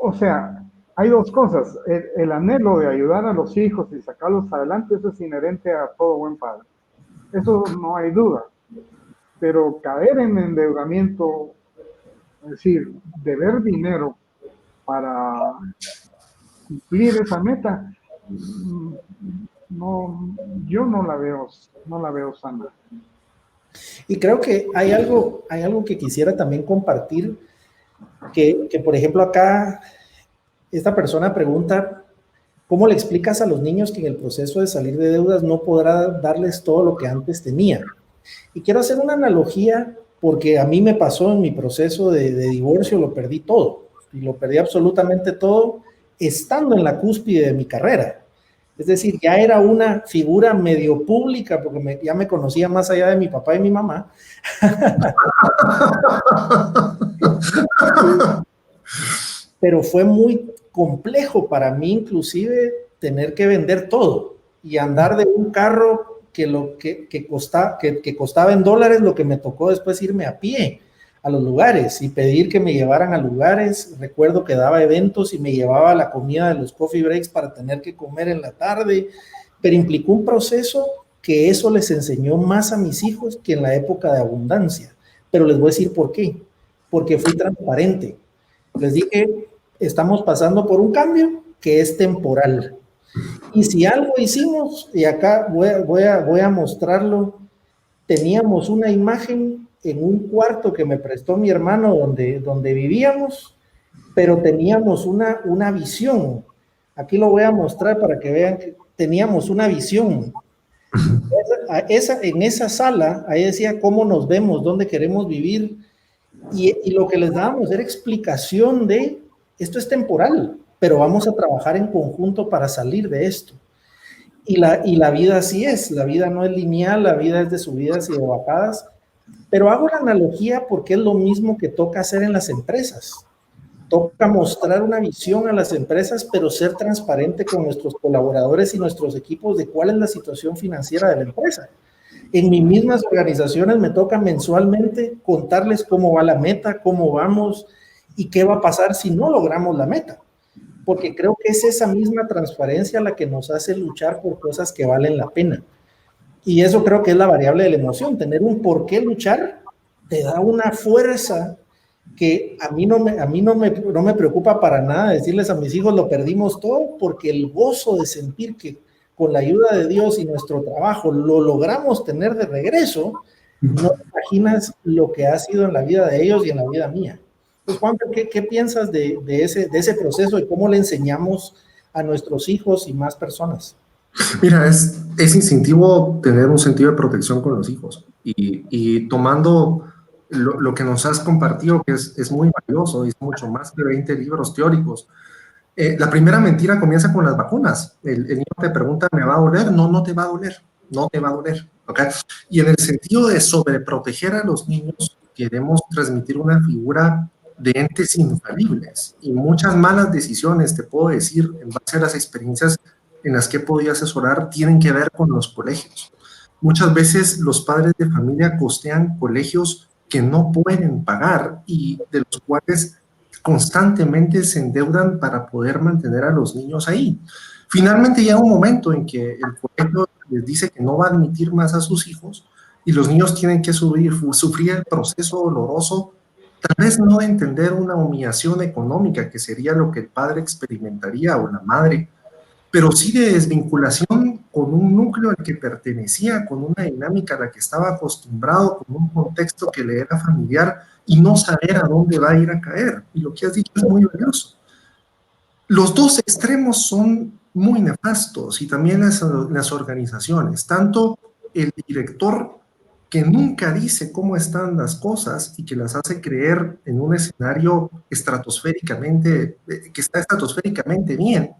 o sea, hay dos cosas. El anhelo de ayudar a los hijos y sacarlos adelante, eso es inherente a todo buen padre. Eso no hay duda. Pero caer en endeudamiento, es decir, deber dinero para cumplir esa meta, no, yo no la veo sana. Y creo que hay algo que quisiera también compartir, que por ejemplo acá esta persona pregunta, ¿cómo le explicas a los niños que en el proceso de salir de deudas no podrá darles todo lo que antes tenía? Y quiero hacer una analogía porque a mí me pasó en mi proceso de divorcio, lo perdí todo, y lo perdí absolutamente todo estando en la cúspide de mi carrera. Es decir, ya era una figura medio pública porque ya me conocía más allá de mi papá y mi mamá. Pero fue muy complejo para mí inclusive tener que vender todo y andar de un carro que costaba en dólares lo que me tocó después irme a pie a los lugares y pedir que me llevaran a lugares. Recuerdo que daba eventos y me llevaba la comida de los coffee breaks para tener que comer en la tarde, pero implicó un proceso que eso les enseñó más a mis hijos que en la época de abundancia. Pero les voy a decir por qué. Porque fui transparente. Les dije, estamos pasando por un cambio que es temporal. Y si algo hicimos, y acá voy a mostrarlo, teníamos una imagen en un cuarto que me prestó mi hermano donde vivíamos, pero teníamos una visión. Aquí lo voy a mostrar para que vean que teníamos una visión. En esa sala, ahí decía cómo nos vemos, dónde queremos vivir, y lo que les dábamos era explicación de esto es temporal, pero vamos a trabajar en conjunto para salir de esto. Y la vida así es, la vida no es lineal, la vida es de subidas y de bajadas, pero hago la analogía porque es lo mismo que toca hacer en las empresas. Toca mostrar una visión a las empresas, pero ser transparente con nuestros colaboradores y nuestros equipos de cuál es la situación financiera de la empresa. En mis mismas organizaciones me toca mensualmente contarles cómo va la meta, cómo vamos y qué va a pasar si no logramos la meta. Porque creo que es esa misma transparencia la que nos hace luchar por cosas que valen la pena. Y eso creo que es la variable de la emoción. Tener un por qué luchar te da una fuerza que a mí no me preocupa para nada decirles a mis hijos lo perdimos todo, porque el gozo de sentir que con la ayuda de Dios y nuestro trabajo lo logramos tener de regreso, no te imaginas lo que ha sido en la vida de ellos y en la vida mía. Pues Juan, ¿qué piensas de ese proceso y cómo le enseñamos a nuestros hijos y más personas? Mira, es instintivo tener un sentido de protección con los hijos y tomando lo que nos has compartido, que es muy valioso, es mucho más que 20 libros teóricos. La primera mentira comienza con las vacunas. El niño te pregunta, ¿me va a doler? No, no te va a doler, no te va a doler. ¿Okay? Y en el sentido de sobreproteger a los niños, queremos transmitir una figura de entes infalibles y muchas malas decisiones, te puedo decir, en base a las experiencias en las que he podido asesorar, tienen que ver con los colegios. Muchas veces los padres de familia costean colegios que no pueden pagar y de los cuales constantemente se endeudan para poder mantener a los niños ahí. Finalmente llega un momento en que el colegio les dice que no va a admitir más a sus hijos y los niños tienen que sufrir el proceso doloroso, tal vez no de entender una humillación económica, que sería lo que el padre experimentaría o la madre, pero sí de desvinculación con un núcleo al que pertenecía, con una dinámica a la que estaba acostumbrado, con un contexto que le era familiar y no saber a dónde va a ir a caer. Y lo que has dicho es muy valioso. Los dos extremos son muy nefastos y también las organizaciones, tanto el director que nunca dice cómo están las cosas y que las hace creer en un escenario que está estratosféricamente bien,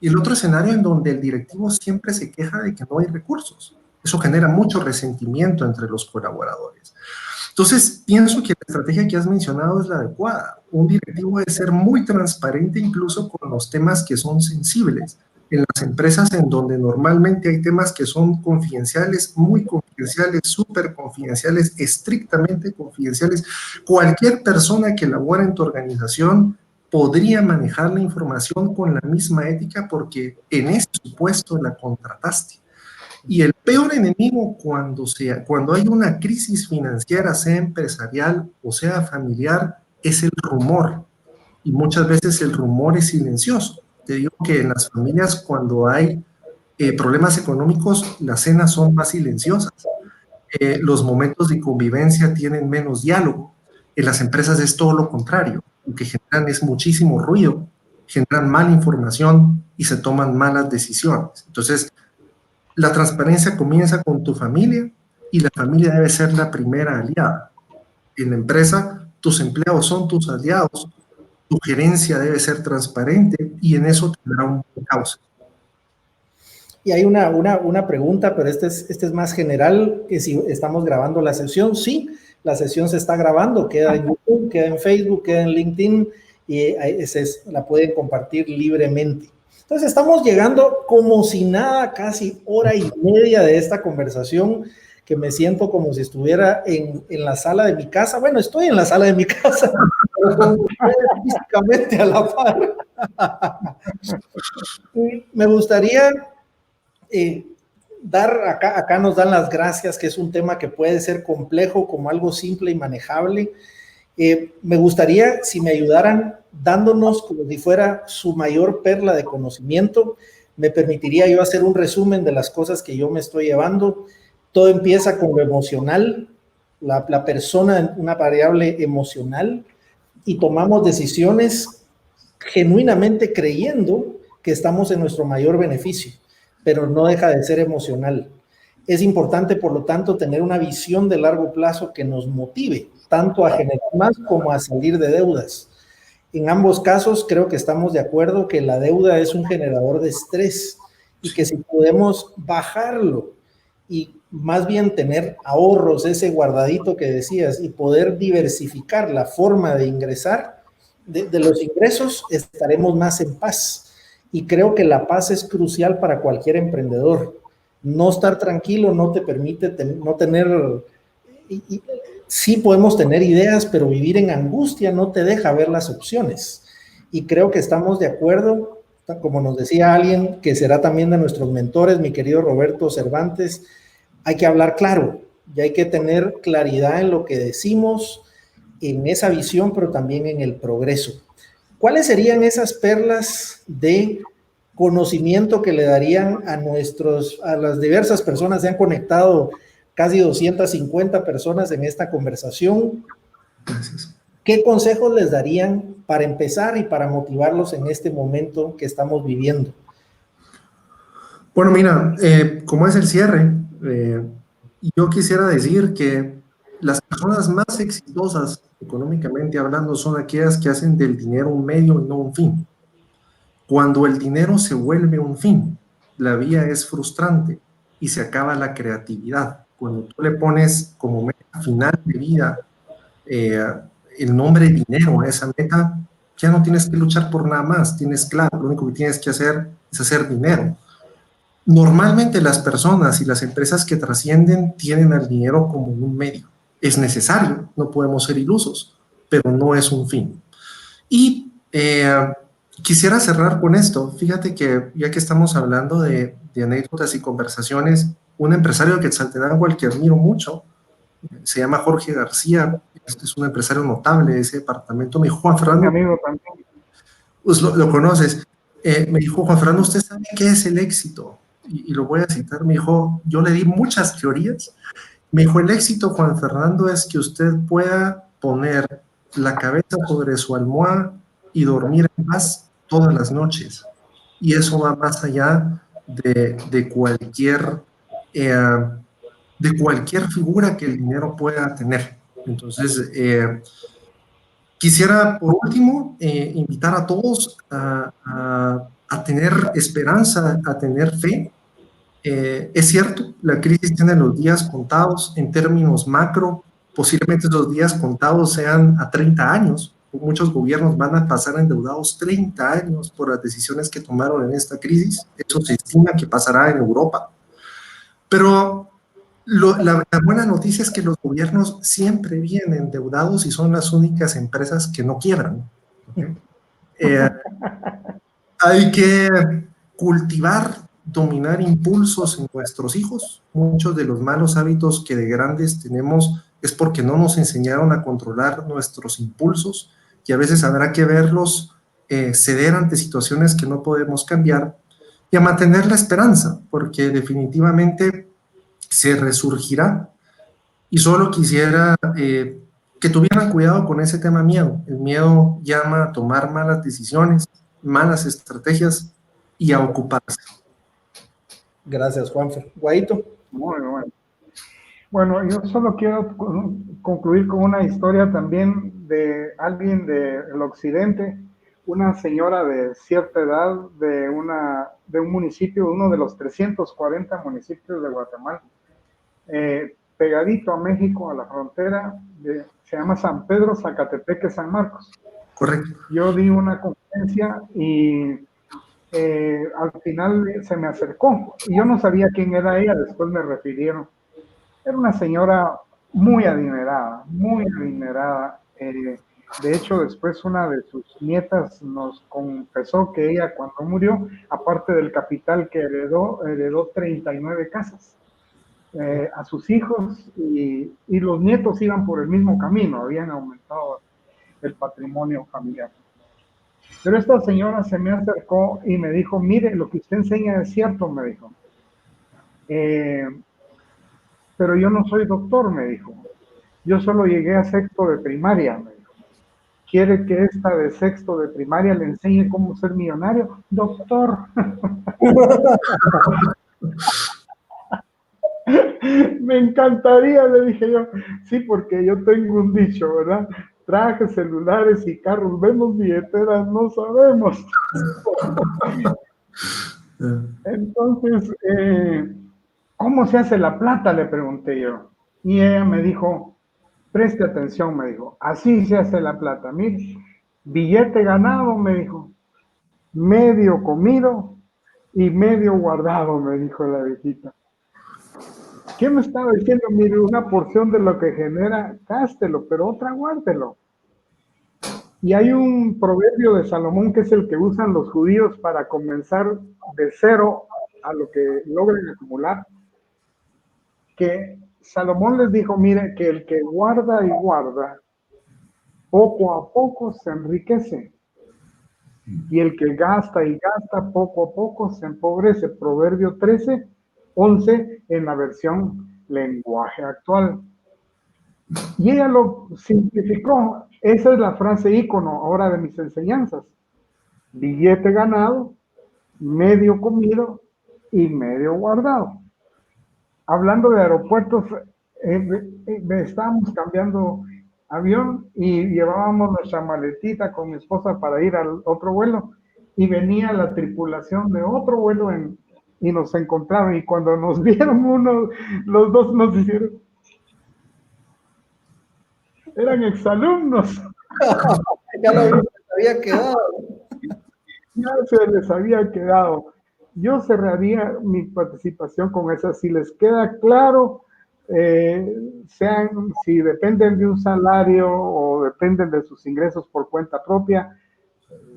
y el otro escenario en donde el directivo siempre se queja de que no hay recursos. Eso genera mucho resentimiento entre los colaboradores. Entonces, pienso que la estrategia que has mencionado es la adecuada. Un directivo debe ser muy transparente incluso con los temas que son sensibles. En las empresas en donde normalmente hay temas que son confidenciales, muy confidenciales, súper confidenciales, estrictamente confidenciales, cualquier persona que labora en tu organización podría manejar la información con la misma ética porque en ese supuesto la contrataste. Y el peor enemigo cuando hay una crisis financiera, sea empresarial o sea familiar, es el rumor. Y muchas veces el rumor es silencioso. Te digo que en las familias cuando hay problemas económicos, las cenas son más silenciosas. Los momentos de convivencia tienen menos diálogo. En las empresas es todo lo contrario. Lo que generan es muchísimo ruido, generan mala información y se toman malas decisiones. Entonces, la transparencia comienza con tu familia y la familia debe ser la primera aliada. En la empresa, tus empleados son tus aliados, tu gerencia debe ser transparente y en eso tendrá un causa. Y hay una pregunta, pero este es más general, que si estamos grabando la sesión. Sí, la sesión se está grabando, queda en YouTube, queda en Facebook, queda en LinkedIn y la pueden compartir libremente. Entonces estamos llegando como si nada, casi hora y media de esta conversación, que me siento como si estuviera en la sala de mi casa. Bueno, estoy en la sala de mi casa, pero físicamente a la par. Y me gustaría acá nos dan las gracias, que es un tema que puede ser complejo como algo simple y manejable. Me gustaría si me ayudaran dándonos como si fuera su mayor perla de conocimiento. Me permitiría yo hacer un resumen de las cosas que yo me estoy llevando. Todo empieza con lo emocional, la persona, una variable emocional, y tomamos decisiones genuinamente creyendo que estamos en nuestro mayor beneficio, pero no deja de ser emocional. Es importante, por lo tanto, tener una visión de largo plazo que nos motive tanto a generar más como a salir de deudas. En ambos casos creo que estamos de acuerdo que la deuda es un generador de estrés y que si podemos bajarlo y más bien tener ahorros, ese guardadito que decías, y poder diversificar la forma de ingresar, de los ingresos, estaremos más en paz. Y creo que la paz es crucial para cualquier emprendedor. No estar tranquilo no te permite no tener... Sí podemos tener ideas, pero vivir en angustia no te deja ver las opciones. Y creo que estamos de acuerdo, como nos decía alguien que será también de nuestros mentores, mi querido Roberto Cervantes, hay que hablar claro y hay que tener claridad en lo que decimos, en esa visión, pero también en el progreso. ¿Cuáles serían esas perlas de conocimiento que le darían a las diversas personas? Se han conectado casi 250 personas en esta conversación. Gracias. ¿Qué consejos les darían para empezar y para motivarlos en este momento que estamos viviendo? Bueno, mira, como es el cierre, yo quisiera decir que las personas más exitosas económicamente hablando son aquellas que hacen del dinero un medio y no un fin. Cuando el dinero se vuelve un fin, la vida es frustrante y se acaba la creatividad. Cuando tú le pones como meta final de vida el nombre dinero a esa meta, ya no tienes que luchar por nada más, tienes claro, lo único que tienes que hacer es hacer dinero. Normalmente las personas y las empresas que trascienden tienen al dinero como un medio. Es necesario, no podemos ser ilusos, pero no es un fin. Y quisiera cerrar con esto. Fíjate que ya que estamos hablando de anécdotas y conversaciones, un empresario de Quetzaltenango al que admiro mucho, se llama Jorge García, es un empresario notable de ese departamento, me dijo, Juan Fernando, mi amigo también. Pues lo conoces, me dijo, Juan Fernando, ¿usted sabe qué es el éxito? Y lo voy a citar, me dijo, yo le di muchas teorías, me dijo, el éxito, Juan Fernando, es que usted pueda poner la cabeza sobre su almohada y dormir en paz todas las noches. Y eso va más allá de cualquier figura que el dinero pueda tener. Entonces, quisiera, por último, invitar a todos a tener esperanza, a tener fe. Es cierto, la crisis tiene los días contados en términos macro. posiblemente esos días contados sean a 30 años. Muchos gobiernos van a pasar endeudados 30 años por las decisiones que tomaron en esta crisis. Eso se estima que pasará en Europa. Pero la buena noticia es que los gobiernos siempre vienen endeudados y son las únicas empresas que no quiebran. ¿Okay? Hay que cultivar, dominar impulsos en nuestros hijos. Muchos de los malos hábitos que de grandes tenemos es porque no nos enseñaron a controlar nuestros impulsos y a veces habrá que verlos ceder ante situaciones que no podemos cambiar y a mantener la esperanza, porque definitivamente se resurgirá. Y solo quisiera que tuvieran cuidado con ese tema miedo. El miedo llama a tomar malas decisiones, malas estrategias y a ocuparse. Gracias, Juanfer. Guaito. Muy bueno. Bueno, yo solo quiero concluir con una historia también de alguien del occidente, una señora de cierta edad de un municipio, uno de los 340 municipios de Guatemala, pegadito a México, a la frontera, se llama San Pedro, Zacatepeque, San Marcos. Correcto. Yo di una conferencia y al final se me acercó y yo no sabía quién era ella, después me refirieron. Era una señora muy adinerada, muy adinerada. De hecho, después una de sus nietas nos confesó que ella cuando murió, aparte del capital que heredó 39 casas a sus hijos y los nietos iban por el mismo camino, habían aumentado el patrimonio familiar. Pero esta señora se me acercó y me dijo, mire, lo que usted enseña es cierto, me dijo. Pero yo no soy doctor, me dijo. Yo solo llegué a sexto de primaria, me dijo. ¿Quiere que esta de sexto de primaria le enseñe cómo ser millonario? Doctor. Me encantaría, le dije yo. Sí, porque yo tengo un dicho, ¿verdad? Trajes, celulares y carros vemos, billeteras no sabemos. Entonces, ¿cómo se hace la plata? Le pregunté yo. Y ella me dijo, preste atención, me dijo, así se hace la plata. Mire, billete ganado, me dijo, medio comido y medio guardado, me dijo la viejita. ¿Qué me estaba diciendo? Mire, una porción de lo que genera, gástelo, pero otra guárdelo. Y hay un proverbio de Salomón que es el que usan los judíos para comenzar de cero a lo que logren acumular, que Salomón les dijo, mire, que el que guarda y guarda, poco a poco se enriquece. Y el que gasta y gasta, poco a poco se empobrece. Proverbio 13:11 en la versión lenguaje actual. Y ella lo simplificó. Esa es la frase ícono ahora de mis enseñanzas. Billete ganado, medio comido y medio guardado. Hablando de aeropuertos, estábamos cambiando avión y llevábamos nuestra maletita con mi esposa para ir al otro vuelo y venía la tripulación de otro vuelo y nos encontraron y cuando nos vieron los dos nos hicieron, eran exalumnos. Ya lo había quedado. Ya se les había quedado. Yo cerraría mi participación con esa. Si les queda claro, si dependen de un salario o dependen de sus ingresos por cuenta propia,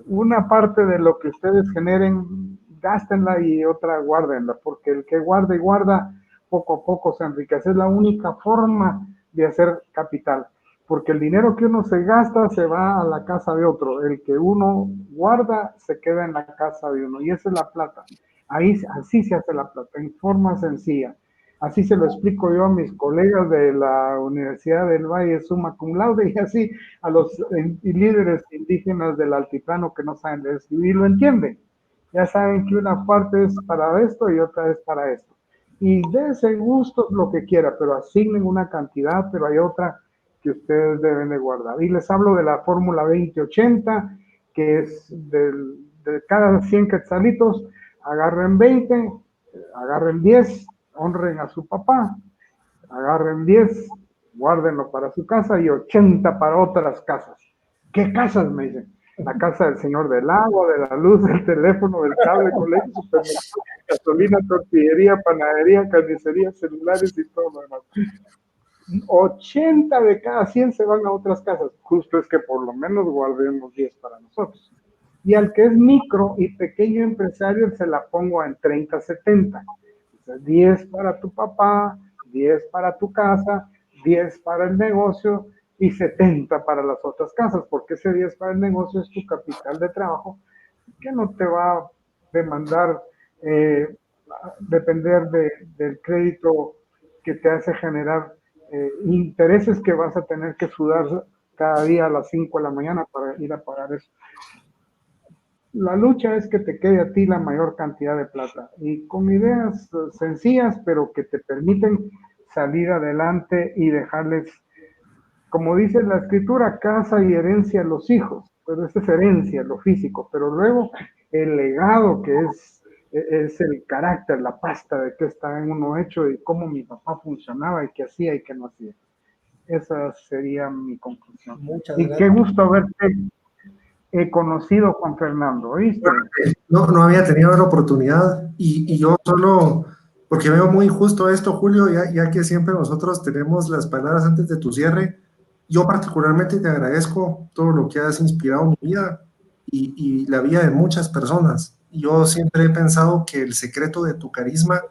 una parte de lo que ustedes generen, gástenla y otra guárdenla, porque el que guarda y guarda, poco a poco se enriquece. Es la única forma de hacer capital, porque el dinero que uno se gasta se va a la casa de otro, el que uno guarda se queda en la casa de uno, y esa es la plata. Así se hace la plata, en forma sencilla. Así se lo explico yo a mis colegas de la Universidad del Valle, summa cum laude, y así a los líderes indígenas del altiplano que no saben leer y lo entienden. Ya saben que una parte es para esto y otra es para esto. Y de ese gusto lo que quiera, pero asignen una cantidad, pero hay otra que ustedes deben de guardar. Y les hablo de la fórmula 20-80, que es de cada 100 quetzalitos, agarren 20, agarren 10, honren a su papá, agarren 10, guárdenlo para su casa y 80 para otras casas. ¿Qué casas? Me dicen. La casa del señor del agua, de la luz, del teléfono, del cable, colegio, supermercado, gasolina, tortillería, panadería, carnicería, celulares y todo lo demás. 80 de cada 100 se van a otras casas. Justo es que por lo menos guardemos 10 para nosotros. Y al que es micro y pequeño empresario se la pongo en 30-70. O sea, 10 para tu papá, 10 para tu casa, 10 para el negocio y 70 para las otras casas, porque ese 10 para el negocio es tu capital de trabajo, que no te va a demandar depender del crédito que te hace generar intereses que vas a tener que sudar cada día a las 5 de la mañana para ir a pagar eso. La lucha es que te quede a ti la mayor cantidad de plata y con ideas sencillas, pero que te permiten salir adelante y dejarles, como dice la escritura, casa y herencia a los hijos. Pero esa es herencia, lo físico, pero luego el legado que es el carácter, la pasta de qué está en uno hecho y cómo mi papá funcionaba y qué hacía y qué no hacía. Esa sería mi conclusión. Muchas y gracias. Qué gusto haberte conocido, Juan Fernando, ¿oíste? No había tenido la oportunidad y yo solo, porque veo muy injusto esto, Julio, ya que siempre nosotros tenemos las palabras antes de tu cierre. Yo particularmente te agradezco todo lo que has inspirado mi vida y la vida de muchas personas. Yo siempre he pensado que el secreto de tu carisma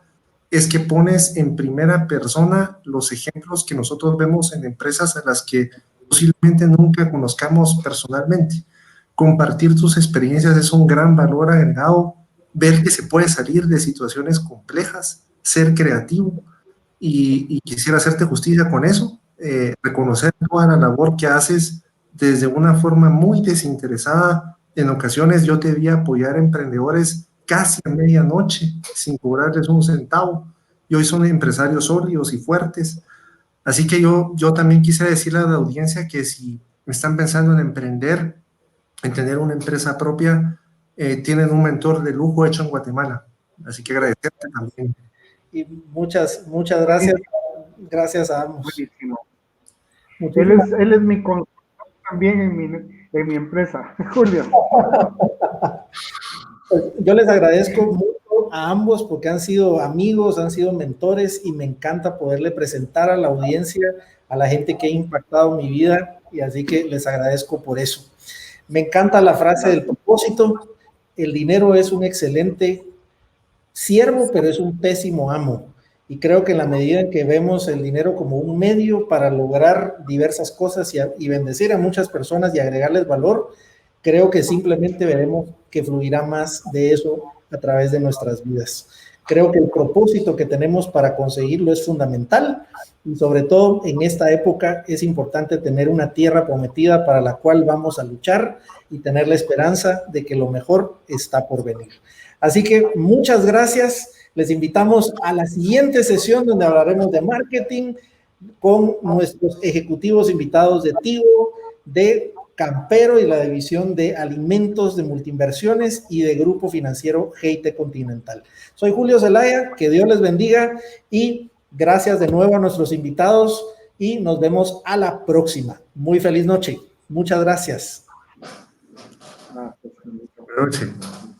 es que pones en primera persona los ejemplos que nosotros vemos en empresas a las que posiblemente nunca conozcamos personalmente. Compartir tus experiencias es un gran valor agregado, ver que se puede salir de situaciones complejas, ser creativo y quisiera hacerte justicia con eso, reconocer toda la labor que haces desde una forma muy desinteresada. En ocasiones yo te vi apoyar emprendedores casi a medianoche sin cobrarles un centavo y hoy son empresarios sólidos y fuertes. Así que yo también quisiera decirle a la audiencia que si están pensando en emprender, en tener una empresa propia, tienen un mentor de lujo hecho en Guatemala. Así que agradecerte también. Y muchas gracias. Gracias a ambos. Buenísimo. Él es mi consultor también en mi empresa, Julio. Pues yo les agradezco mucho a ambos porque han sido amigos, han sido mentores y me encanta poderle presentar a la audiencia, a la gente que ha impactado mi vida y así que les agradezco por eso. Me encanta la frase del propósito. El dinero es un excelente siervo, pero es un pésimo amo. Y creo que en la medida en que vemos el dinero como un medio para lograr diversas cosas y bendecir a muchas personas y agregarles valor, creo que simplemente veremos que fluirá más de eso a través de nuestras vidas. Creo que el propósito que tenemos para conseguirlo es fundamental y sobre todo en esta época es importante tener una tierra prometida para la cual vamos a luchar y tener la esperanza de que lo mejor está por venir. Así que muchas gracias. Les invitamos a la siguiente sesión donde hablaremos de marketing con nuestros ejecutivos invitados de Tigo, de Campero y la división de alimentos de Multinversiones y de Grupo Financiero GIT Continental. Soy Julio Zelaya, que Dios les bendiga y gracias de nuevo a nuestros invitados y nos vemos a la próxima. Muy feliz noche. Muchas gracias. Buenas noches.